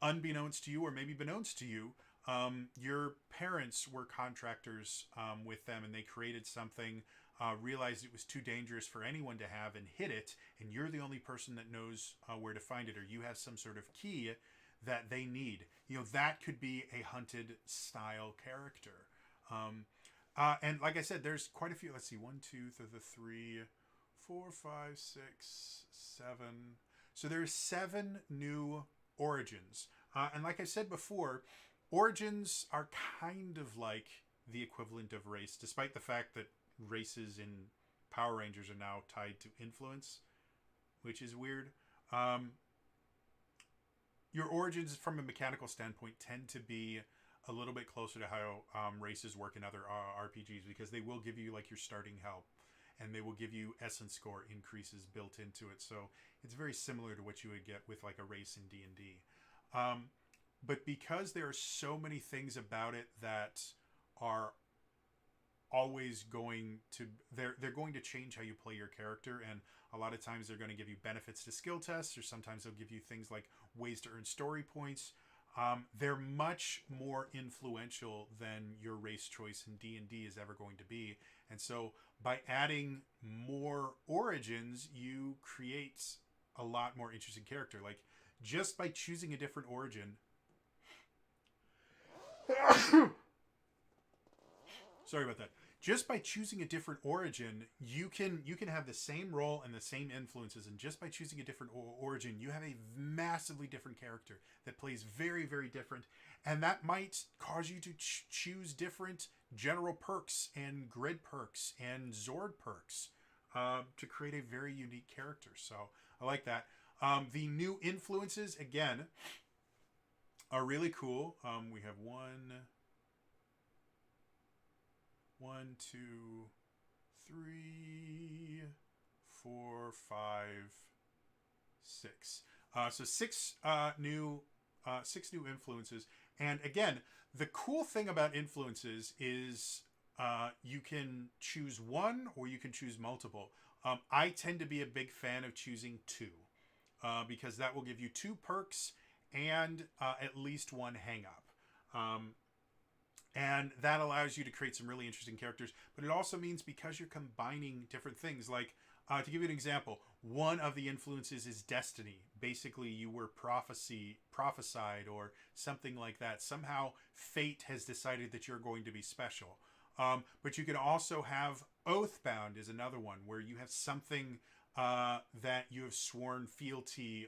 unbeknownst to you, or maybe beknownst to you, your parents were contractors with them, and they created something, realized it was too dangerous for anyone to have, and hid it, and you're the only person that knows where to find it, or you have some sort of key that they need. That could be a Hunted style character. And like I said, there's quite a few. Let's see, 1, 2, 3, 4, 5, 6, 7. So there's 7 new origins. And like I said before, origins are kind of like the equivalent of race, despite the fact that races in Power Rangers are now tied to influence, which is weird. Your origins from a mechanical standpoint tend to be a little bit closer to how races work in other RPGs, because they will give you like your starting health, and they will give you essence score increases built into it. So it's very similar to what you would get with like a race in D&D. but because there are so many things about it that are always going to they're going to change how you play your character, and a lot of times they're going to give you benefits to skill tests, or sometimes they'll give you things like ways to earn story points. They're much more influential than your race choice in D&D is ever going to be. And so by adding more origins, you create a lot more interesting character. Like, just by choosing a different origin. Sorry about that. Just by choosing a different origin, you can have the same role and the same influences, and just by choosing a different origin, you have a massively different character that plays very, very different, and that might cause you to choose different general perks and grid perks and Zord perks to create a very unique character. So I like that. The new influences, again, are really cool. We have one, two, three, four, five, six. So six new influences. And again, the cool thing about influences is you can choose one or you can choose multiple. I tend to be a big fan of choosing two because that will give you 2 perks and at least 1 hang-up. And that allows you to create some really interesting characters. But it also means, because you're combining different things, like, to give you an example, one of the influences is destiny. Basically, you were prophesied or something like that. Somehow, fate has decided that you're going to be special. But you can also have Oathbound is another one, where you have something that you have sworn fealty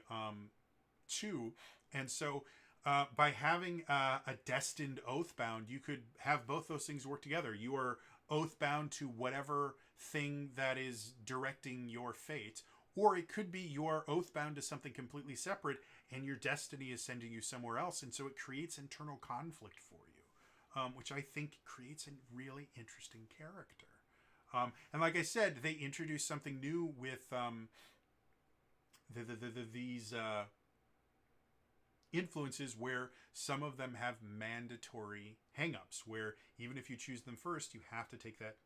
to. And so by having a destined Oathbound, you could have both those things work together. You are Oathbound to whatever thing that is directing your fate, or it could be you are Oathbound to something completely separate, and your destiny is sending you somewhere else, and so it creates internal conflict for you, which I think creates a really interesting character. And like I said, they introduced something new with these influences, where some of them have mandatory hang-ups, where even if you choose them first, you have to take that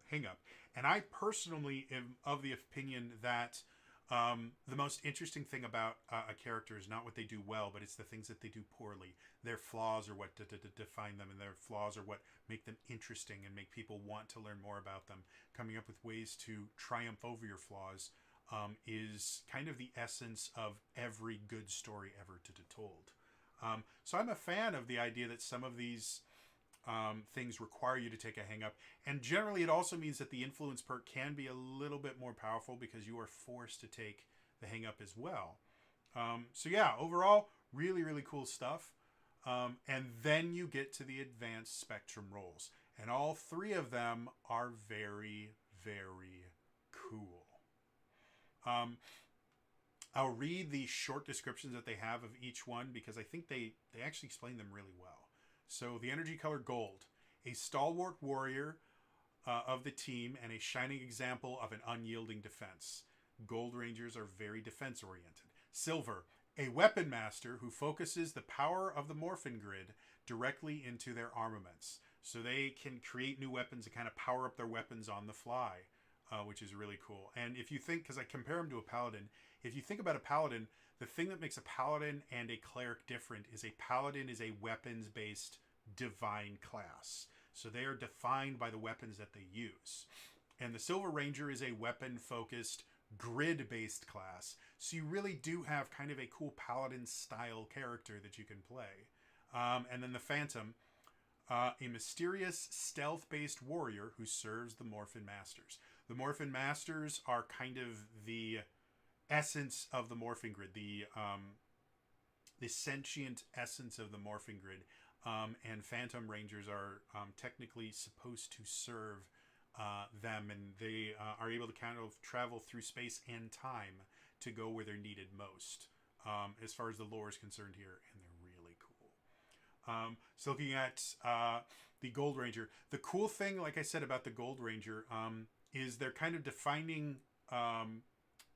hang-up. And I personally am of the opinion that the most interesting thing about a character is not what they do well, but it's the things that they do poorly. Their flaws are what define them, and their flaws are what make them interesting and make people want to learn more about them. Coming up with ways to triumph over your flaws is kind of the essence of every good story ever told. So I'm a fan of the idea that some of these things require you to take a hang-up. And generally, it also means that the influence perk can be a little bit more powerful because you are forced to take the hang-up as well. So yeah, overall, really, really cool stuff. And then you get to the advanced spectrum roles. And all 3 of them are very, very cool. I'll read the short descriptions that they have of each one, because I think they actually explain them really well. So the energy color gold, a stalwart warrior of the team and a shining example of an unyielding defense. Gold Rangers are very defense oriented. Silver, a weapon master who focuses the power of the morphin grid directly into their armaments. So they can create new weapons and kind of power up their weapons on the fly. Which is really cool. And if you think, because I compare him to a paladin, if you think about a paladin, the thing that makes a paladin and a cleric different is a paladin is a weapons-based divine class. So they are defined by the weapons that they use. And the Silver Ranger is a weapon-focused, grid-based class. So you really do have kind of a cool paladin-style character that you can play. And then the Phantom, a mysterious, stealth-based warrior who serves the Morphin Masters. The Morphin Masters are kind of the essence of the morphing grid, the sentient essence of the morphing grid. And Phantom Rangers are technically supposed to serve them, and they are able to kind of travel through space and time to go where they're needed most, as far as the lore is concerned here, and they're really cool. So looking at the Gold Ranger, the cool thing, like I said, about the Gold Ranger is their kind of defining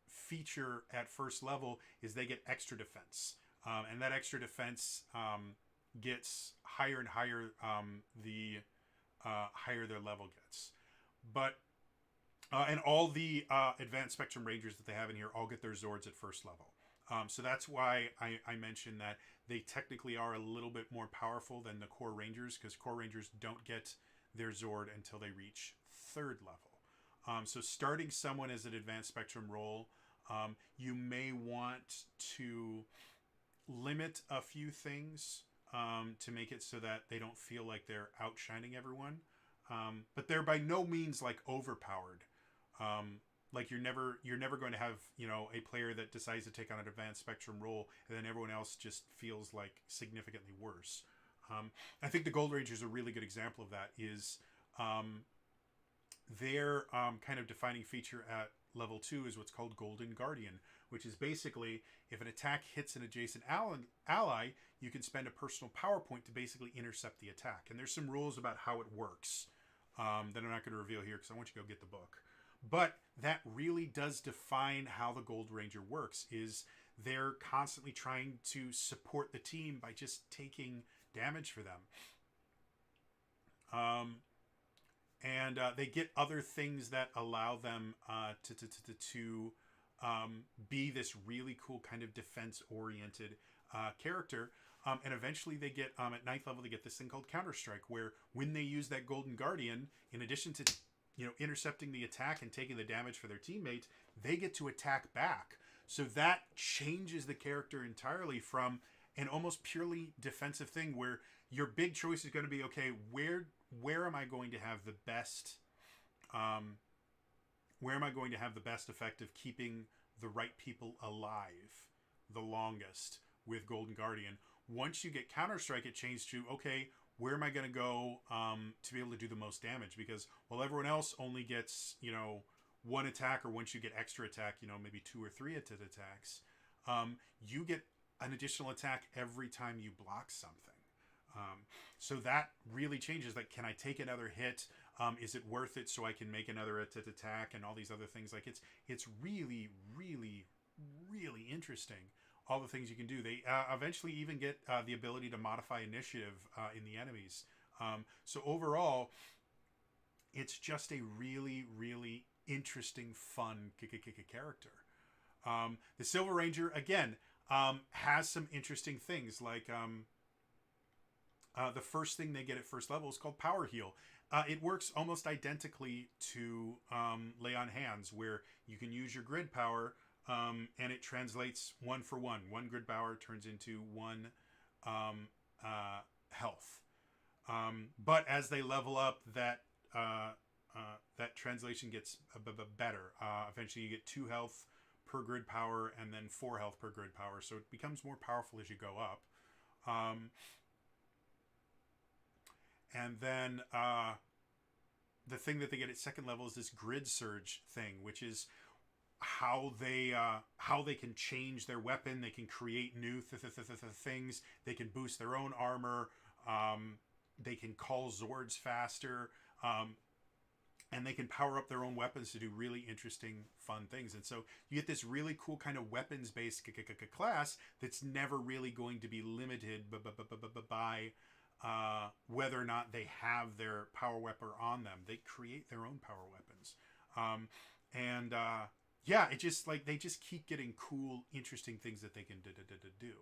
feature at first level is they get extra defense. And that extra defense gets higher and higher the higher their level gets. But and all the advanced spectrum rangers that they have in here all get their Zords at first level. So that's why I mentioned that they technically are a little bit more powerful than the core rangers, because core rangers don't get their Zord until they reach third level. So starting someone as an advanced spectrum role, you may want to limit a few things to make it so that they don't feel like they're outshining everyone. But they're by no means like overpowered. Like you're never going to have, a player that decides to take on an advanced spectrum role and then everyone else just feels like significantly worse. I think the Gold Ranger is a really good example of that. Is their kind of defining feature at level 2 is what's called Golden Guardian, which is basically if an attack hits an adjacent ally, you can spend a personal power point to basically intercept the attack. And there's some rules about how it works that I'm not going to reveal here because I want you to go get the book. But that really does define how the Gold Ranger works. Is they're constantly trying to support the team by just taking damage for them. And they get other things that allow them to be this really cool kind of defense-oriented character. And eventually they get, at 9th level, they get this thing called Counter-Strike, where when they use that Golden Guardian, in addition to intercepting the attack and taking the damage for their teammates, they get to attack back. So that changes the character entirely from an almost purely defensive thing where your big choice is going to be, okay, where am I going to have the best effect of keeping the right people alive the longest with Golden Guardian. Once you get Counter-Strike, it changes to, okay, where am I going to go to be able to do the most damage? Because while everyone else only gets, one attack, or once you get extra attack, maybe 2 or 3 attacks, you get an additional attack every time you block something. So that really changes. Like, can I take another hit? Is it worth it so I can make another attack and all these other things? Like, it's really, really, really interesting. All the things you can do. They eventually even get the ability to modify initiative in the enemies. So overall, it's just a really, really interesting, fun character. The Silver Ranger, again, has some interesting things. Like the first thing they get at first level is called Power Heal. It works almost identically to Lay on Hands, where you can use your grid power, and it translates 1 for 1. 1 grid power turns into 1 health. But as they level up, that translation gets better. Eventually you get 2 health per grid power and then 4 health per grid power. So it becomes more powerful as you go up. And then the thing that they get at second level is this grid surge thing, which is how they can change their weapon. They can create new things. They can boost their own armor. They can call Zords faster. And they can power up their own weapons to do really interesting, fun things. And so you get this really cool kind of weapons-based class that's never really going to be limited by whether or not they have their power weapon on them. They create their own power weapons. Yeah, it just they just keep getting cool, interesting things that they can do.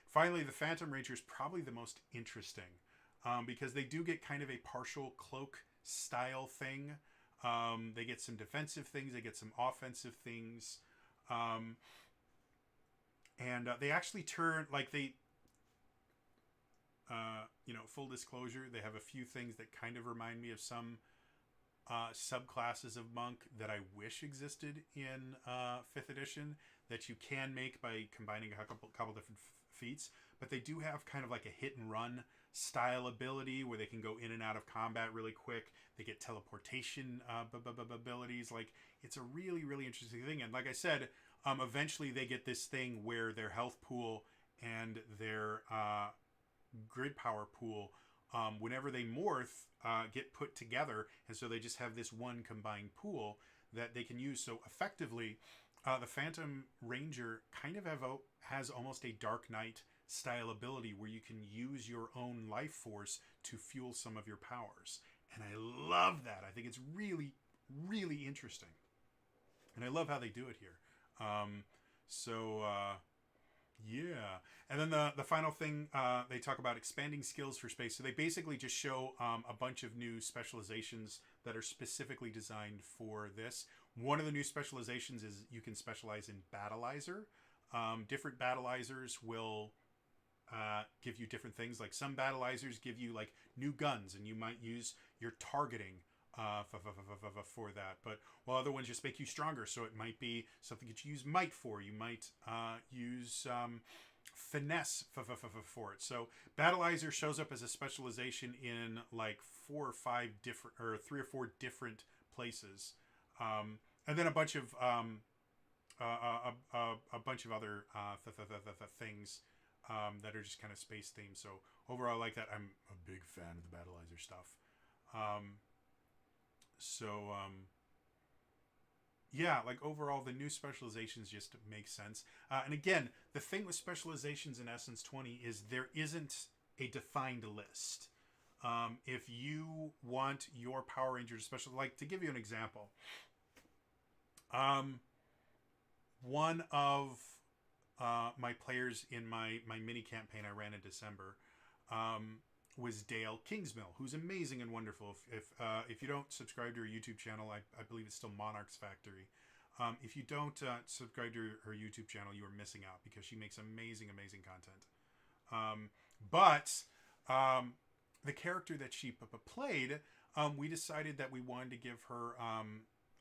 Finally, the Phantom Ranger is probably the most interesting because they do get kind of a partial cloak style thing. They get some defensive things. They get some offensive things. And they actually turn, full disclosure, they have a few things that kind of remind me of some subclasses of monk that I wish existed in 5th edition that you can make by combining a couple different feats, but they do have kind of like a hit and run style ability where they can go in and out of combat really quick. They get teleportation abilities. Like, it's a really, really interesting thing. And like I said, eventually they get this thing where their health pool and their grid power pool, whenever they morph, get put together, and so they just have this one combined pool that they can use. So effectively, the Phantom Ranger kind of has almost a Dark Knight style ability where you can use your own life force to fuel some of your powers. And I love that. I think it's really, really interesting. And I love how they do it here. So, yeah. And then the final thing, they talk about expanding skills for space. So they basically just show a bunch of new specializations that are specifically designed for this. One of the new specializations is you can specialize in battleizer. Different battlizers will give you different things. Like some battlizers give you like new guns, and you might use your targeting for that. But while other ones just make you stronger, so it might be something that you use might for. You might use finesse for it. So battleizer shows up as a specialization in like 4 or 5 different, or 3 or 4 different places, and then a bunch of other things that are just kind of space themed. So overall, I like that. I'm a big fan of the battleizer stuff. Yeah, like overall, the new specializations just make sense. And again, the thing with specializations in Essence 20 is there isn't a defined list. If you want your Power Ranger to special, like to give you an example, one of my players in my mini campaign I ran in December was Dale Kingsmill, who's amazing and wonderful. If you don't subscribe to her YouTube channel, I believe it's still Monarch's Factory. If you don't subscribe to her YouTube channel, you are missing out because she makes amazing content. But the character that she played, we decided that we wanted to give her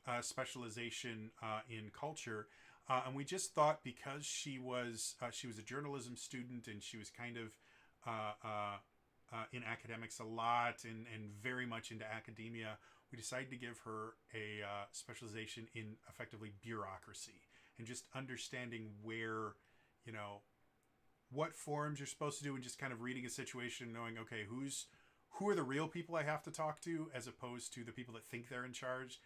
a specialization in culture. And we just thought because she was a journalism student and she was kind of in academics a lot and very much into academia, we decided to give her a specialization in effectively bureaucracy and just understanding where, what forms you're supposed to do, and just kind of reading a situation, knowing, okay, who are the real people I have to talk to as opposed to the people that think they're in charge.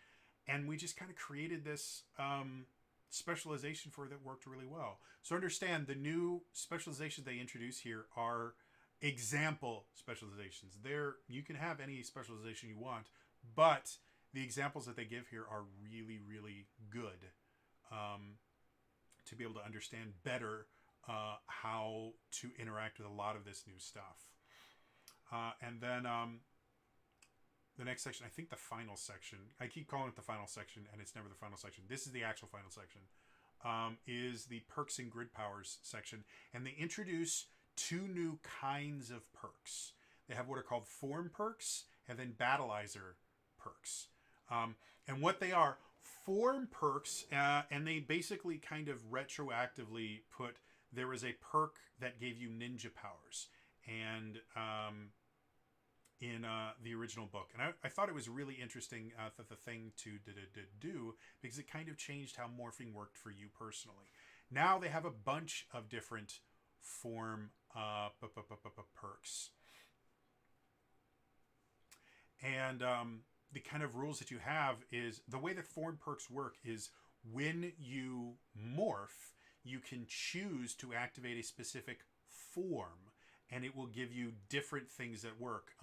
And we just kind of created this specialization for her that worked really well. So understand the new specializations they introduce here are example specializations. You can have any specialization you want, but the examples that they give here are really, really good to be able to understand better how to interact with a lot of this new stuff. And then the next section, I think the final section, I keep calling it the final section, and it's never the final section. This is the actual final section, is the perks and grid powers section. And they introduce 2 new kinds of perks. They have what are called form perks and then battleizer perks. And what they are, form perks, and they basically kind of retroactively put, there was a perk that gave you ninja powers. And in the original book. And I thought it was really interesting the thing to do, because it kind of changed how morphing worked for you personally. Now they have a bunch of different form perks. And the kind of rules that you have is, the way that form perks work is when you morph, you can choose to activate a specific form, and it will give you different things that work.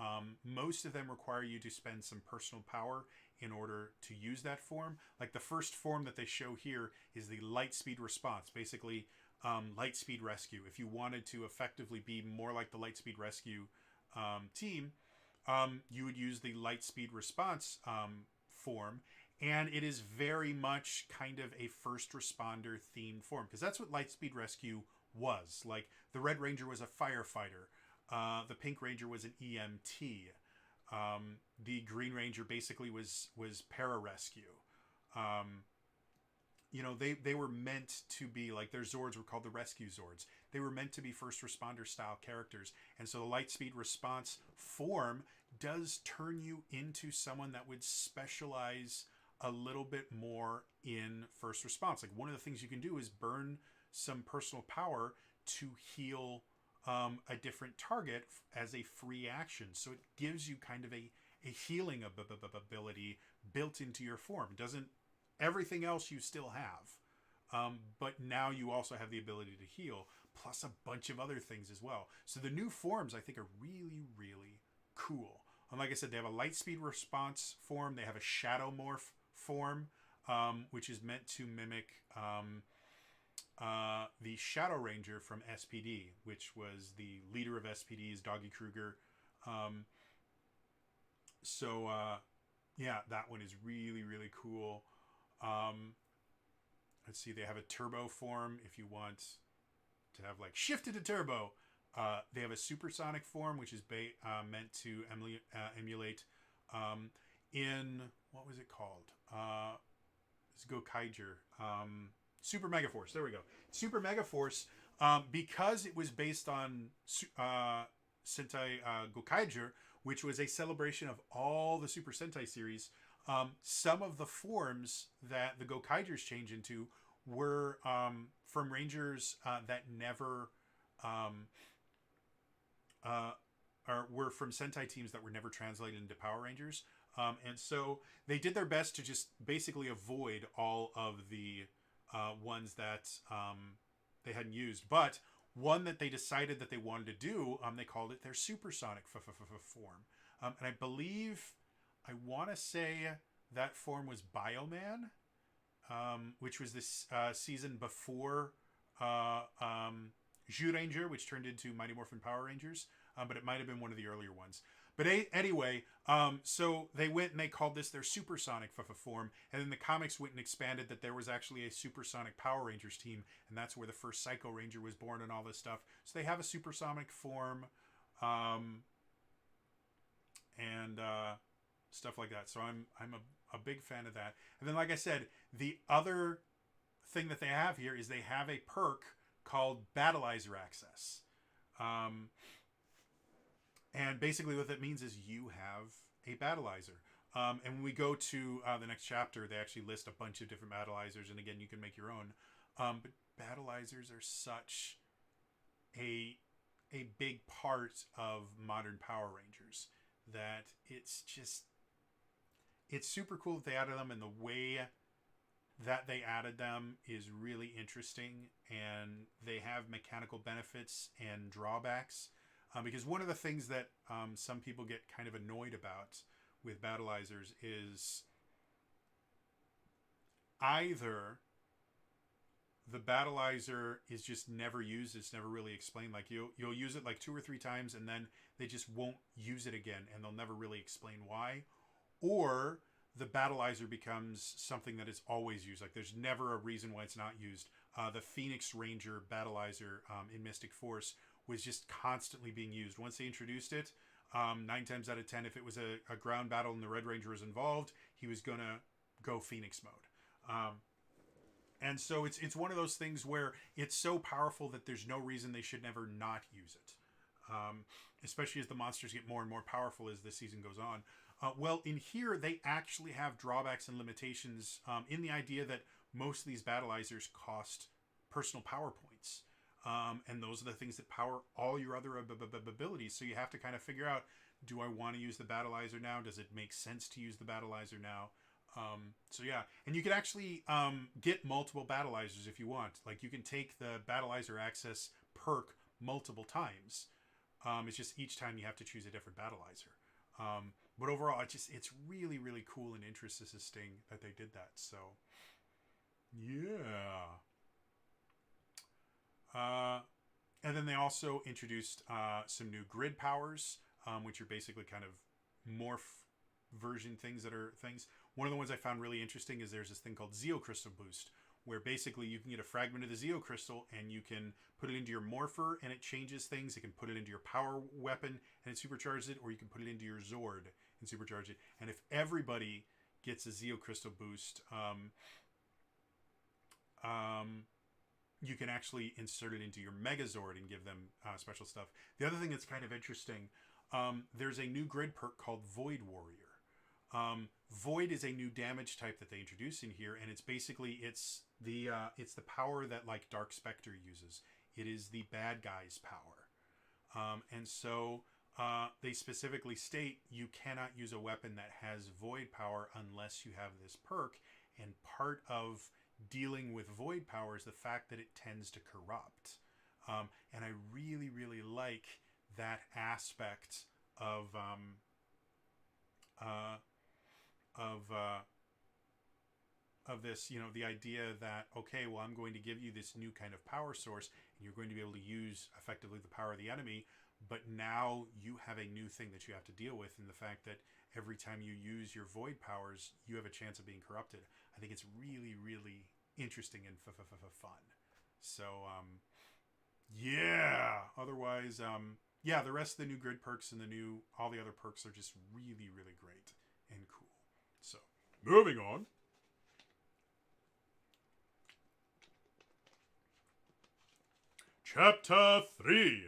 Most of them require you to spend some personal power in order to use that form. Like the first form that they show here is the light speed response, basically light speed rescue. If you wanted to effectively be more like the light speed rescue team, you would use the light speed response form. And it is very much kind of a first responder themed form, because that's what light speed rescue was. Like the Red Ranger was a firefighter, the Pink Ranger was an EMT, the Green Ranger basically was pararescue. They were meant to be like, their Zords were called the Rescue Zords. They were meant to be first responder style characters, and so the light speed response form does turn you into someone that would specialize a little bit more in first response. Like one of the things you can do is burn some personal power to heal a different target as a free action. So it gives you kind of a healing ability built into your form. Doesn't everything else you still have, but now you also have the ability to heal, plus a bunch of other things as well. So the new forms, I think, are really, really cool. And like I said, they have a light speed response form. They have a shadow morph form, which is meant to mimic the Shadow Ranger from SPD, which was the leader of SPD's Doggy Kruger. Yeah, that one is really, really cool. Let's see, they have a turbo form if you want to have like shifted to turbo. They have a supersonic form, which is meant to emulate in, what was it called? It's Gokaiger. Super Mega Force. There we go. Super Mega Force, because it was based on Sentai Gokaiger, which was a celebration of all the Super Sentai series. Some of the forms that the Gokaigers change into were from Rangers that never or were from Sentai teams that were never translated into Power Rangers. And so they did their best to just basically avoid all of the ones that they hadn't used. But one that they decided that they wanted to do, they called it their supersonic form. And I believe, I want to say that form was Bioman, which was this season before Zyuranger, which turned into Mighty Morphin Power Rangers. But it might have been one of the earlier ones. But anyway, so they went and they called this their supersonic form, and then the comics went and expanded that there was actually a supersonic Power Rangers team, and that's where the first Psycho Ranger was born and all this stuff. So they have a supersonic form, and stuff like that. So I'm a big fan of that. And then, like I said, the other thing that they have here is they have a perk called Battleizer Access. And basically what that means is you have a Battleizer. And when we go to the next chapter, they actually list a bunch of different Battleizers. And again, you can make your own. But Battleizers are such a big part of modern Power Rangers that it's super cool that they added them, and the way that they added them is really interesting, and they have mechanical benefits and drawbacks. Because one of the things that some people get kind of annoyed about with Battleizers is either the Battleizer is just never used, it's never really explained. Like you'll use it like 2 or 3 times, and then they just won't use it again, and they'll never really explain why. Or the Battleizer becomes something that is always used. Like there's never a reason why it's not used. The Phoenix Ranger Battleizer in Mystic Force was just constantly being used. Once they introduced it, 9 times out of 10, if it was a ground battle and the Red Ranger was involved, he was going to go Phoenix mode. And so it's one of those things where it's so powerful that there's no reason they should never not use it. Especially as the monsters get more and more powerful as the season goes on. Well, in here, they actually have drawbacks and limitations in the idea that most of these Battleizers cost personal power points. And those are the things that power all your other abilities. So you have to kind of figure out, do I want to use the Battleizer now? Does it make sense to use the Battleizer now? So yeah, and you can actually get multiple Battleizers if you want. Like you can take the Battleizer Access perk multiple times. It's just each time you have to choose a different Battleizer. But overall, it's really, really cool and interesting that they did that. So yeah. And then they also introduced some new grid powers, which are basically kind of morph version things that are things. One of the ones I found really interesting is there's this thing called Zeo Crystal Boost, where basically you can get a fragment of the Zeo Crystal and you can put it into your Morpher and it changes things. You can put it into your power weapon and it supercharges it, or you can put it into your Zord and supercharge it. And if everybody gets a Zeo Crystal Boost, you can actually insert it into your Megazord and give them special stuff. The other thing that's kind of interesting, there's a new grid perk called Void Warrior. Void is a new damage type that they introduce in here, and it's basically it's the power that like Dark Spectre uses. It is the bad guy's power, and so they specifically state you cannot use a weapon that has Void power unless you have this perk. And part of dealing with void power is the fact that it tends to corrupt. And I really, really like that aspect of uh, of uh, of this, you know, the idea that, okay, well, I'm going to give you this new kind of power source, and you're going to be able to use effectively the power of the enemy, but now you have a new thing that you have to deal with, in the fact that every time you use your void powers, you have a chance of being corrupted. I think it's really, really interesting and fun. So, yeah. Otherwise, yeah, the rest of the new grid perks and all the other perks are just really, really great and cool. So, moving on. Chapter 3,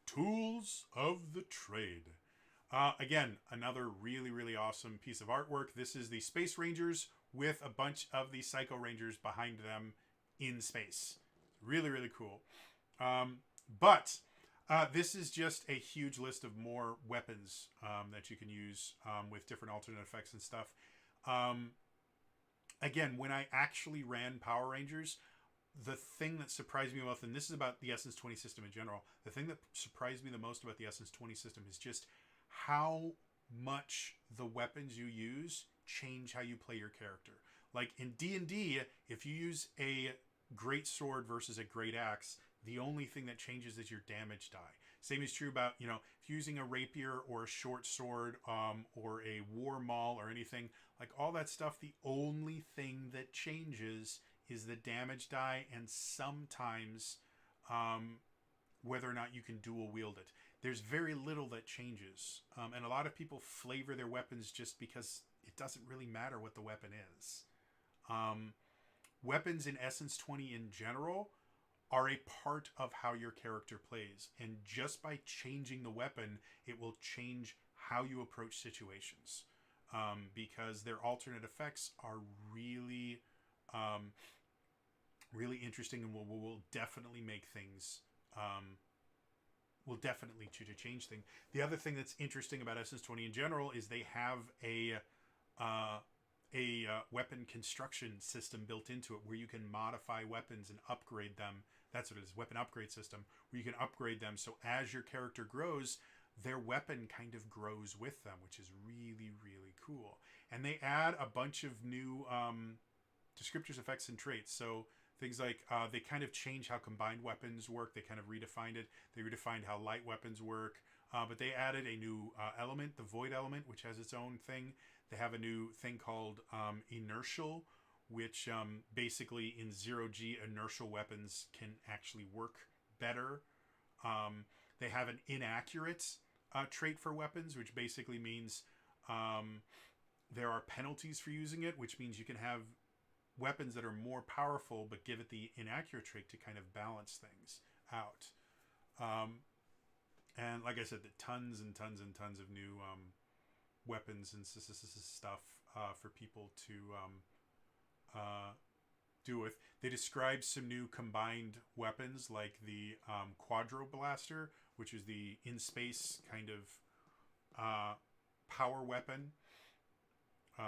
Tools of the Trade. Again, another really, really awesome piece of artwork. This is the Space Rangers with a bunch of the Psycho Rangers behind them in space. Really, really cool. But this is just a huge list of more weapons that you can use with different alternate effects and stuff. Again, when I actually ran Power Rangers, the thing that surprised me most, and this is about the Essence 20 system in general, the thing that surprised me the most about the Essence 20 system is just how much the weapons you use change how you play your character. Like in D&D, if you use a great sword versus a great axe, the only thing that changes is your damage die. Same is true about, you know, if you're using a rapier or a short sword or a war maul or anything, like all that stuff, the only thing that changes is the damage die, and sometimes whether or not you can dual wield it. There's very little that changes. And a lot of people flavor their weapons just because it doesn't really matter what the weapon is. Weapons in Essence 20 in general are a part of how your character plays. And just by changing the weapon, it will change how you approach situations. Because their alternate effects are really, really interesting, and will definitely make things, will definitely change things. The other thing that's interesting about Essence 20 in general is they have a weapon construction system built into it, where you can modify weapons and upgrade them. That's what it is, weapon upgrade system, where you can upgrade them, so as your character grows, their weapon kind of grows with them, which is really, really cool. And they add a bunch of new descriptors, effects, and traits. So things like they kind of change how combined weapons work. They kind of redefined it. They redefined how light weapons work. But they added a new element, the void element, which has its own thing. They have a new thing called inertial, which basically in 0G inertial weapons can actually work better. They have an inaccurate trait for weapons, which basically means there are penalties for using it, which means you can have weapons that are more powerful but give it the inaccurate trait to kind of balance things out. And like I said, tons and tons and tons of new weapons and stuff for people to do with. They described some new combined weapons, like the Quadro Blaster, which is the in-space kind of power weapon.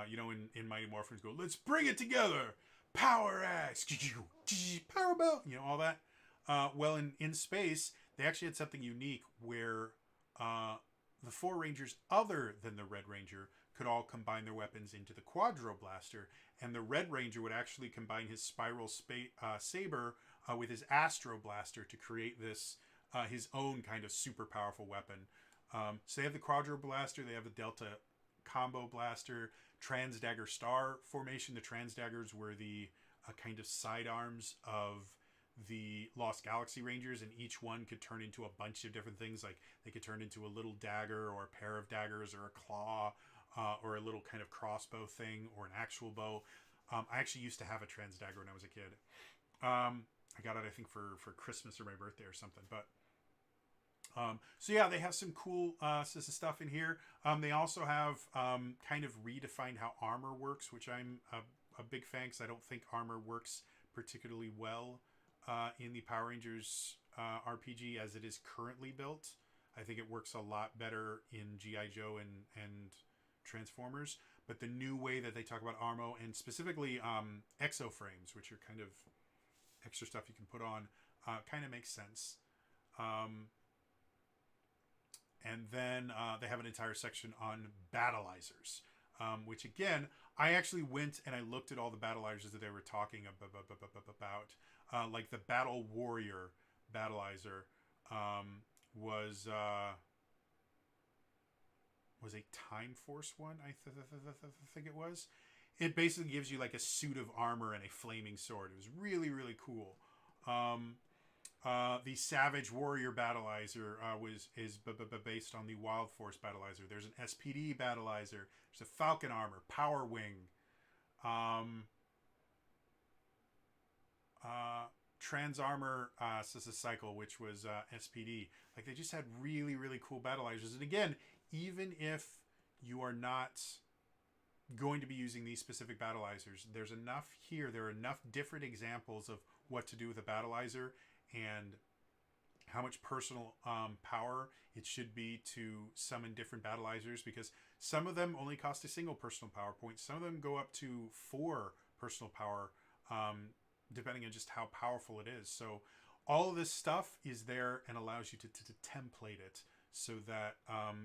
You know, in Mighty Morphins go, let's bring it together! Power Axe! Power Belt! You know, all that. Well, in space, they actually had something unique where the 4 Rangers other than the Red Ranger could all combine their weapons into the Quadro Blaster, and the Red Ranger would actually combine his Spiral Saber with his Astro Blaster to create this, his own kind of super powerful weapon. So they have the Quadro Blaster, they have the Delta Combo Blaster, Trans-Dagger Star formation. The Trans-Daggers were the kind of sidearms of the Lost Galaxy Rangers, and each one could turn into a bunch of different things. Like they could turn into a little dagger or a pair of daggers or a claw or a little kind of crossbow thing or an actual bow. I actually used to have a Trans-Dagger when I was a kid. I got it, I think, for Christmas or my birthday or something. But so yeah, they have some cool stuff in here. They also have kind of redefined how armor works, which I'm a big fan, because I don't think armor works particularly well in the Power Rangers RPG as it is currently built. I think it works a lot better in G.I. Joe and Transformers. but the new way that they talk about armor, and specifically exoframes, which are kind of extra stuff you can put on, kind of makes sense. And then they have an entire section on battleizers, which again, I actually went and I looked at all the battleizers that they were talking about. Like the Battle Warrior battleizer was a Time Force one, I think it was. It basically gives you like a suit of armor and a flaming sword. It was really, really cool. The Savage Warrior battleizer is based on the Wild Force battleizer. There's an SPD battleizer. There's a Falcon armor, Power Wing, Trans Armor cycle, which was SPD. Like, they just had really, really cool battleizers. And again, even if you are not going to be using these specific battleizers, there's enough here. There are enough different examples of what to do with a battleizer and how much personal power it should be to summon different battleizers, because some of them only cost a single personal power point. Some of them go up to 4 personal power, depending on just how powerful it is. So all of this stuff is there and allows you to template it so that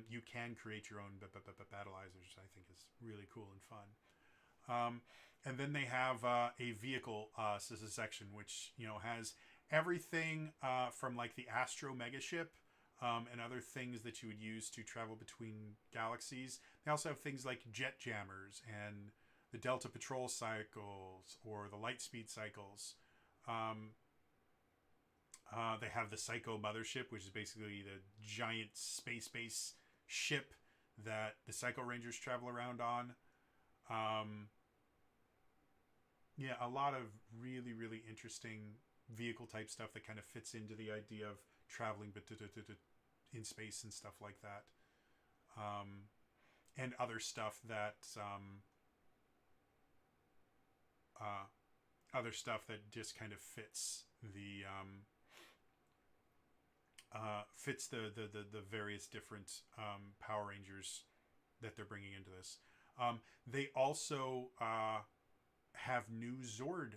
you can create your own battleizers, which I think is really cool and fun. And then they have a vehicle section, which has everything from like the Astro Megaship and other things that you would use to travel between galaxies. They also have things like jet jammers and the Delta Patrol cycles or the Lightspeed cycles. They have the Psycho Mothership, which is basically the giant space-based ship that the Psycho Rangers travel around on. Yeah, a lot of really, really interesting vehicle type stuff that kind of fits into the idea of traveling but in space and stuff like that. And other stuff that just kind of fits the various different Power Rangers that they're bringing into this. They also have new Zord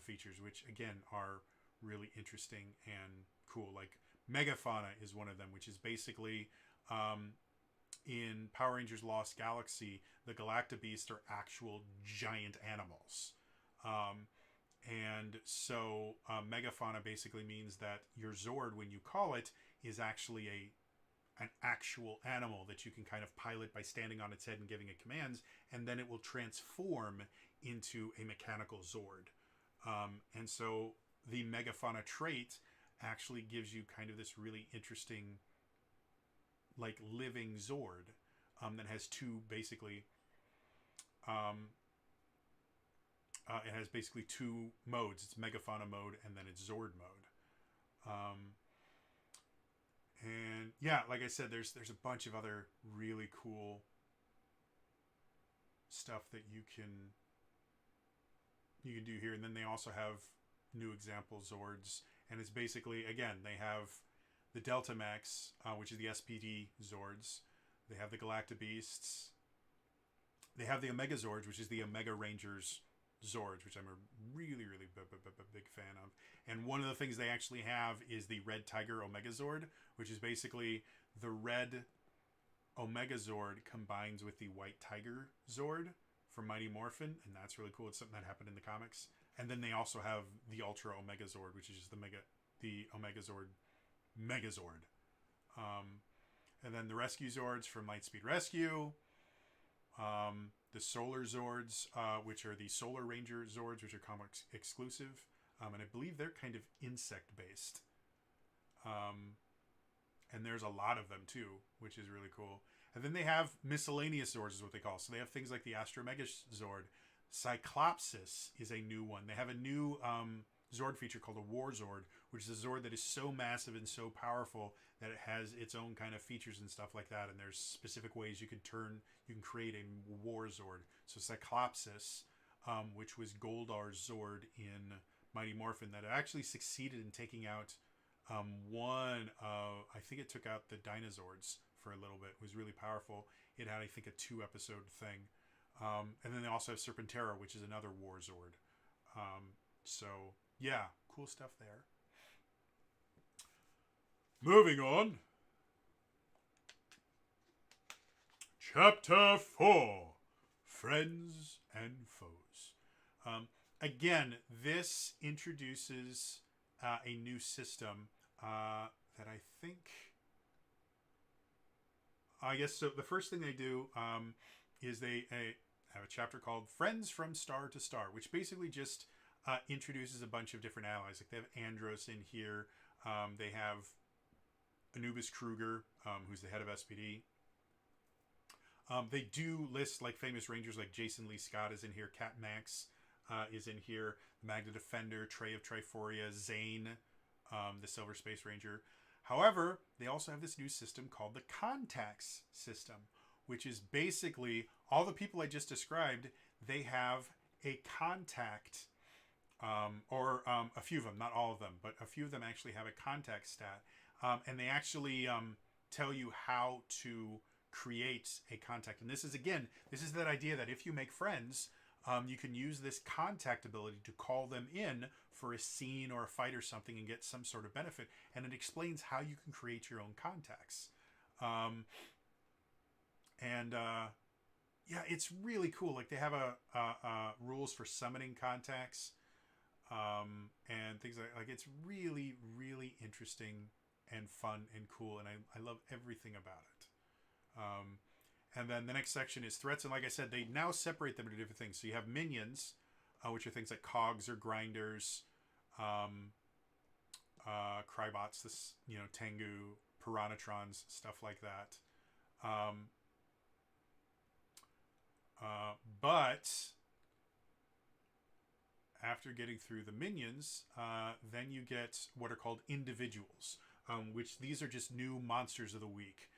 features, which again are really interesting and cool. Like Megafauna is one of them, which is basically in Power Rangers Lost Galaxy, the Galactabeasts are actual giant animals. And so Megafauna basically means that your Zord, when you call it, is actually an actual animal that you can kind of pilot by standing on its head and giving it commands, and then it will transform into a mechanical Zord. And so the Megafauna trait actually gives you kind of this really interesting, like, living Zord that has two basically... it has basically 2 modes. It's Megafauna mode and then it's Zord mode. And yeah, like I said, there's a bunch of other really cool stuff that you can do here. And then they also have new example Zords. And it's basically, again, they have the Delta Max, which is the SPD Zords. They have the Galactabeasts. They have the Omega Zords, which is the Omega Rangers Zords, which I'm a really, really big fan of. And one of the things they actually have is the Red Tiger Omega Zord, which is basically the red Omega Zord combines with the White Tiger Zord from Mighty Morphin, and that's really cool. It's something that happened in the comics. And then they also have the Ultra Omega Zord, which is just the Omega Zord Megazord. And then the Rescue Zords from Lightspeed Rescue. The Solar Zords, which are the Solar Ranger Zords, which are comics exclusive. And I believe they're kind of insect based. And there's a lot of them too, which is really cool. And then they have miscellaneous Zords is what they call. So they have things like the Astro Mega Zord. Cyclopsis is a new one. They have a new Zord feature called a War Zord, which is a Zord that is so massive and so powerful that it has its own kind of features and stuff like that. And there's specific ways you can create a War Zord. So Cyclopsis, which was Goldar's Zord in Mighty Morphin, that actually succeeded in taking out I think it took out the Dinozords for a little bit. It was really powerful. It had, I think, a 2-episode thing. And then they also have Serpentera, which is another War Zord. So, yeah, cool stuff there. Moving on. Chapter 4, Friends and Foes. Again, this introduces a new system that I think... I guess so. The first thing they do is they have a chapter called Friends from Star to Star, which basically just introduces a bunch of different allies. Like they have Andros in here. They have Anubis Kruger, who's the head of SPD. They do list like famous rangers like Jason Lee Scott is in here. Cat Max is in here. Magna Defender, Trey of Triforia, Zane, the Silver Space Ranger. However, they also have this new system called the Contacts system, which is basically all the people I just described, they have a contact, or a few of them, not all of them, but a few of them actually have a contact stat. And they actually tell you how to create a contact. And this is that idea that if you make friends, you can use this contact ability to call them in for a scene or a fight or something and get some sort of benefit. And it explains how you can create your own contacts. Yeah, it's really cool. Like they have rules for summoning contacts and things like it's really, really interesting and fun and cool. And I love everything about it. And then the next section is threats. And like I said, they now separate them into different things. So you have minions, which are things like cogs or grinders, Crybots, Tengu, Piranatrons, stuff like that. But after getting through the minions, then you get what are called individuals, which these are just new monsters of the week.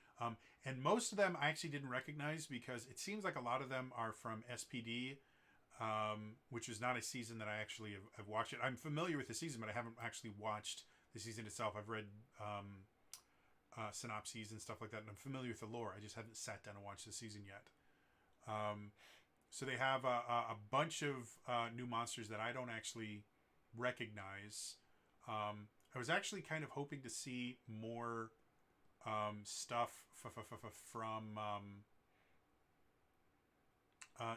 And most of them I actually didn't recognize because it seems like a lot of them are from SPD, which is not a season that I actually have watched it. I'm familiar with the season, but I haven't actually watched the season itself. I've read synopses and stuff like that, and I'm familiar with the lore. I just haven't sat down and watched the season yet. So they have a bunch of new monsters that I don't actually recognize. I was actually kind of hoping to see more stuff from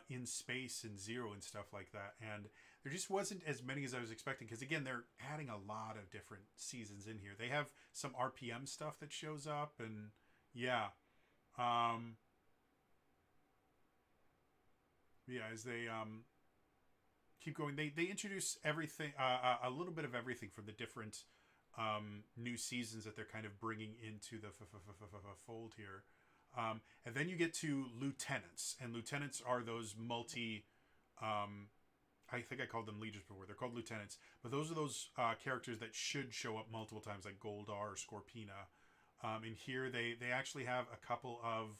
In Space and Zero and stuff like that, and there just wasn't as many as I was expecting, because again, they're adding a lot of different seasons in here. They have some RPM stuff that shows up, and yeah, as they keep going, they introduce everything, a little bit of everything from the different new seasons that they're kind of bringing into the fold here. And then you get to lieutenants, and lieutenants are those I think I called them leaders before. They're called lieutenants, but those are those characters that should show up multiple times, like Goldar or Scorpina. In here, they actually have a couple of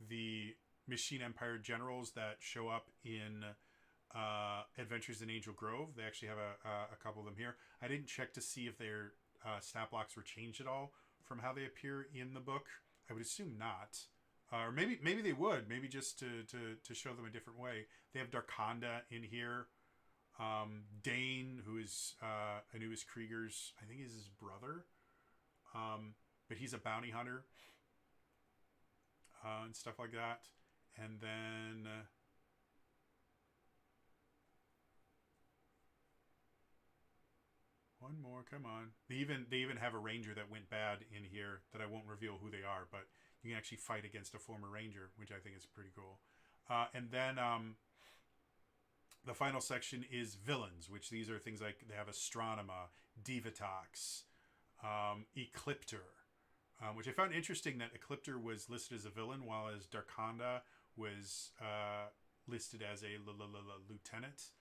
the Machine Empire generals that show up in Adventures in Angel Grove. They actually have a couple of them here. I didn't check to see if their stat blocks were changed at all from how they appear in the book. I would assume not. Or maybe they would. Maybe just to show them a different way. They have Darkonda in here. Dane, who is Anubis Krieger's, I think is his brother. But he's a bounty hunter. And stuff like that. And then... one more, come on. They even have a ranger that went bad in here that I won't reveal who they are, but you can actually fight against a former ranger, which I think is pretty cool. And then the final section is villains, which these are things like they have Astronema, Divatox, Ecliptor, which I found interesting that Ecliptor was listed as a villain, while as Darkonda was listed as a lieutenant.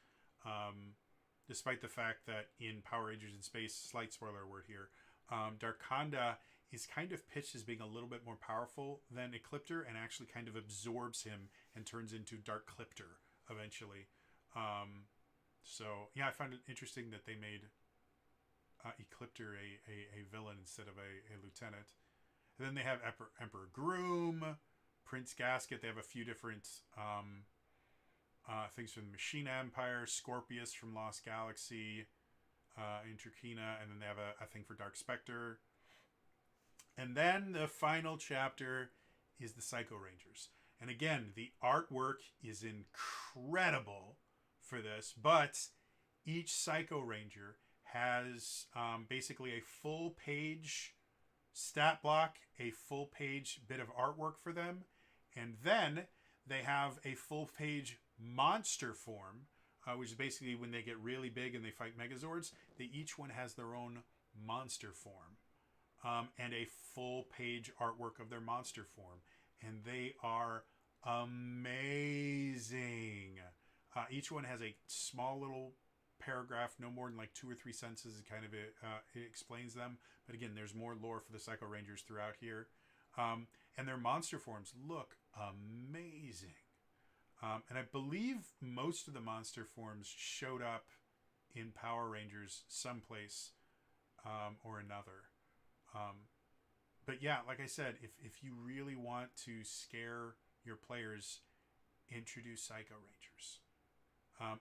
Despite the fact that in Power Rangers in Space, slight spoiler alert here, Darkonda is kind of pitched as being a little bit more powerful than Ecliptor, and actually kind of absorbs him and turns into Dark Cliptor eventually. So yeah, I found it interesting that they made Ecliptor a villain instead of a lieutenant. And then they have Emperor Groom, Prince Gasket. They have a few different things from the Machine Empire, Scorpius from Lost Galaxy, Introkina, and then they have a thing for Dark Spectre. And then the final chapter is the Psycho Rangers. And again, the artwork is incredible for this, but each Psycho Ranger has basically a full page stat block, a full page bit of artwork for them, and then they have a full page monster form, which is basically when they get really big and they fight Megazords. They each one has their own monster form, and a full page artwork of their monster form, and they are amazing. Each one has a small little paragraph, no more than like 2 or 3 sentences. It kind of it explains them. But again, there's more lore for the Psycho Rangers throughout here, and their monster forms look amazing. And I believe most of the monster forms showed up in Power Rangers someplace or another. But yeah, like I said, if you really want to scare your players, introduce Psycho Rangers.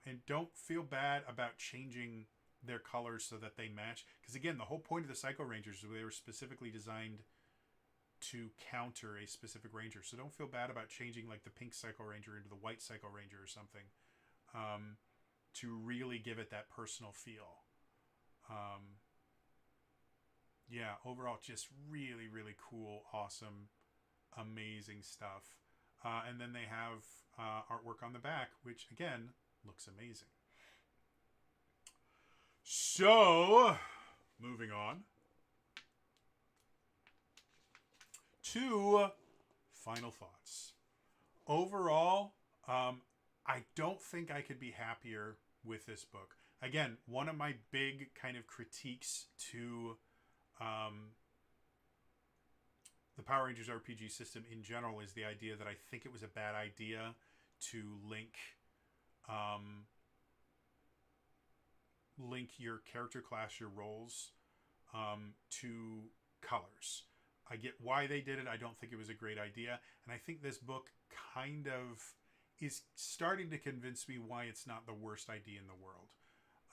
And don't feel bad about changing their colors so that they match. Because again, the whole point of the Psycho Rangers is they were specifically designed to counter a specific ranger. So don't feel bad about changing like the pink Psycho Ranger into the white Psycho Ranger or something, to really give it that personal feel. Yeah, overall just really, really cool, awesome, amazing stuff. And then they have artwork on the back, which again looks amazing. So, moving on to final thoughts. Overall, I don't think I could be happier with this book. Again, one of my big kind of critiques to the Power Rangers RPG system in general is the idea that I think it was a bad idea to link your character class, your roles, to colors. I get why they did it. I don't think it was a great idea. And I think this book kind of is starting to convince me why it's not the worst idea in the world.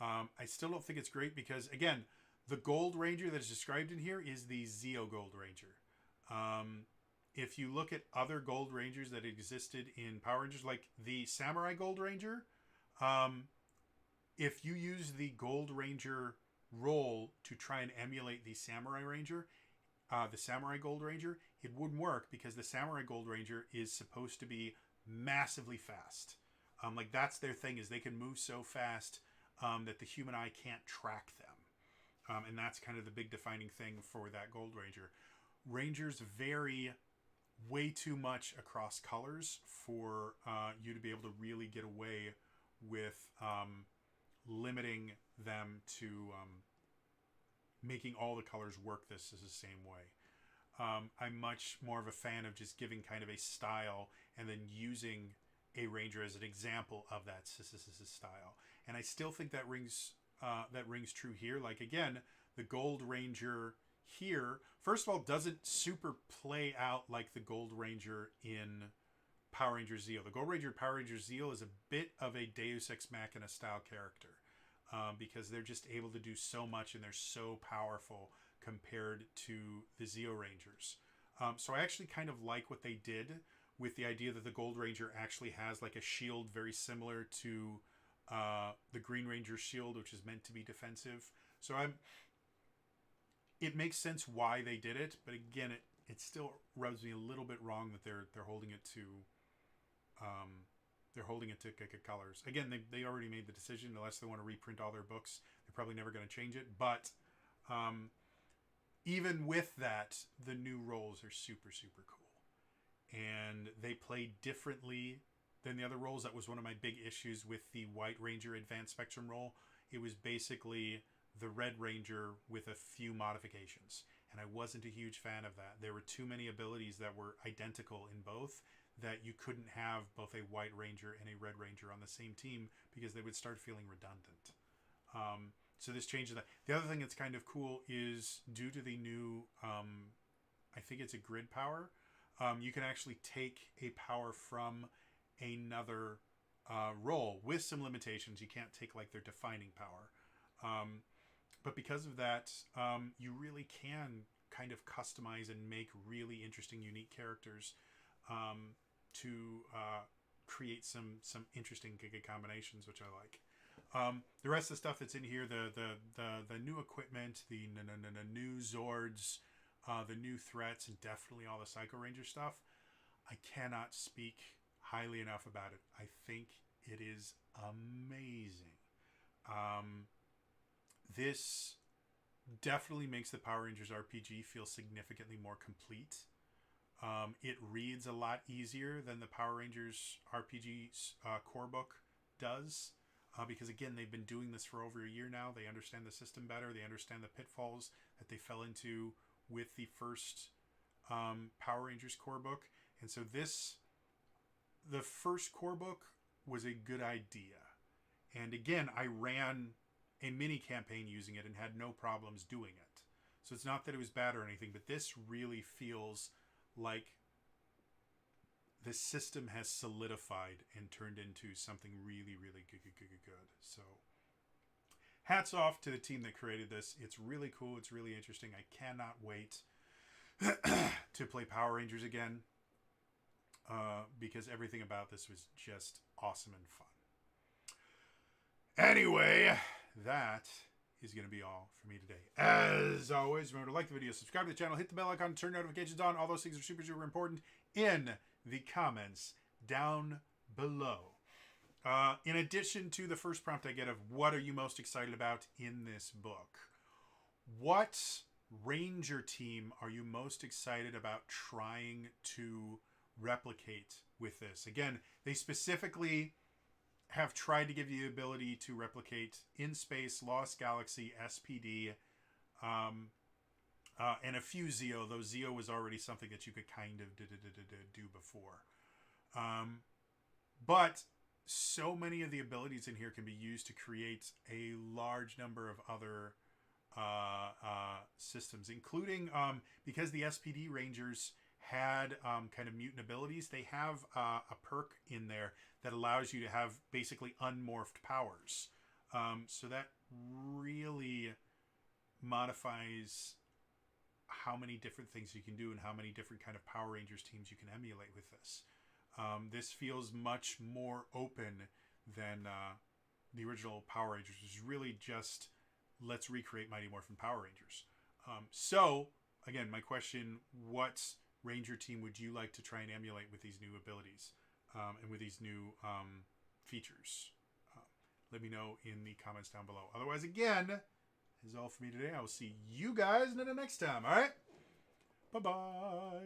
I still don't think it's great because, again, the Gold Ranger that is described in here is the Zeo Gold Ranger. If you look at other Gold Rangers that existed in Power Rangers, like the Samurai Gold Ranger, if you use the Gold Ranger role to try and emulate the Samurai Ranger, the Samurai Gold Ranger, it wouldn't work because the Samurai Gold Ranger is supposed to be massively fast. Like that's their thing, is they can move so fast that the human eye can't track them. And that's kind of the big defining thing for that Gold Ranger. Rangers vary way too much across colors for you to be able to really get away with limiting them to making all the colors work the same way. I'm much more of a fan of just giving kind of a style and then using a ranger as an example of that style. And I still think that rings true here. Like again, the Gold Ranger here, first of all, doesn't super play out like the Gold Ranger in Power Ranger Zeo. The Gold Ranger in Power Ranger Zeo is a bit of a Deus Ex Machina style character, because they're just able to do so much and they're so powerful compared to the Zeo Rangers. So I actually kind of like what they did with the idea that the Gold Ranger actually has like a shield very similar to the Green Ranger shield, which is meant to be defensive. So it makes sense why they did it, but again, it still rubs me a little bit wrong that they're holding it to colors. Again, they already made the decision. Unless they want to reprint all their books, they're probably never going to change it. But even with that, the new roles are super, super cool. And they play differently than the other roles. That was one of my big issues with the White Ranger Advanced Spectrum role. It was basically the Red Ranger with a few modifications. And I wasn't a huge fan of that. There were too many abilities that were identical in both, that you couldn't have both a White Ranger and a Red Ranger on the same team because they would start feeling redundant. So this changes that. The other thing that's kind of cool is due to the new, I think it's a grid power, you can actually take a power from another role with some limitations. You can't take like their defining power. But because of that, you really can kind of customize and make really interesting, unique characters to create some interesting combinations, which I like. The rest of the stuff that's in here, the new equipment, the new Zords, the new threats, and definitely all the Psycho Ranger stuff, I cannot speak highly enough about it. I think it is amazing. This definitely makes the Power Rangers RPG feel significantly more complete. It reads a lot easier than the Power Rangers RPG core book does. Because again, they've been doing this for over a year now. They understand the system better. They understand the pitfalls that they fell into with the first Power Rangers core book. And so the first core book was a good idea. And again, I ran a mini campaign using it and had no problems doing it. So it's not that it was bad or anything, but this really feels like the system has solidified and turned into something really, really good. So hats off to the team that created this. It's really cool. It's really interesting. I cannot wait to play Power Rangers again because everything about this was just awesome and fun. Anyway, that is going to be all for me today. As always, remember to like the video, subscribe to the channel, hit the bell icon, turn notifications on. All those things are super, super important in the comments down below. In addition to the first prompt I get of what are you most excited about in this book, what Ranger team are you most excited about trying to replicate with this? Again, they specifically have tried to give you the ability to replicate In Space, Lost Galaxy, SPD, and a few Zeo, though Zeo was already something that you could kind of do before. But so many of the abilities in here can be used to create a large number of other systems, including because the SPD Rangers had kind of mutant abilities, they have a perk in there that allows you to have basically unmorphed powers. So that really modifies how many different things you can do and how many different kind of Power Rangers teams you can emulate with this. This feels much more open than the original Power Rangers, which is really just let's recreate Mighty Morphin Power Rangers. So, again, my question, what Ranger team would you like to try and emulate with these new abilities and with these new features? Let me know in the comments down below. Otherwise, again, is all for me today. I will see you guys in the next time. All right? Bye-bye.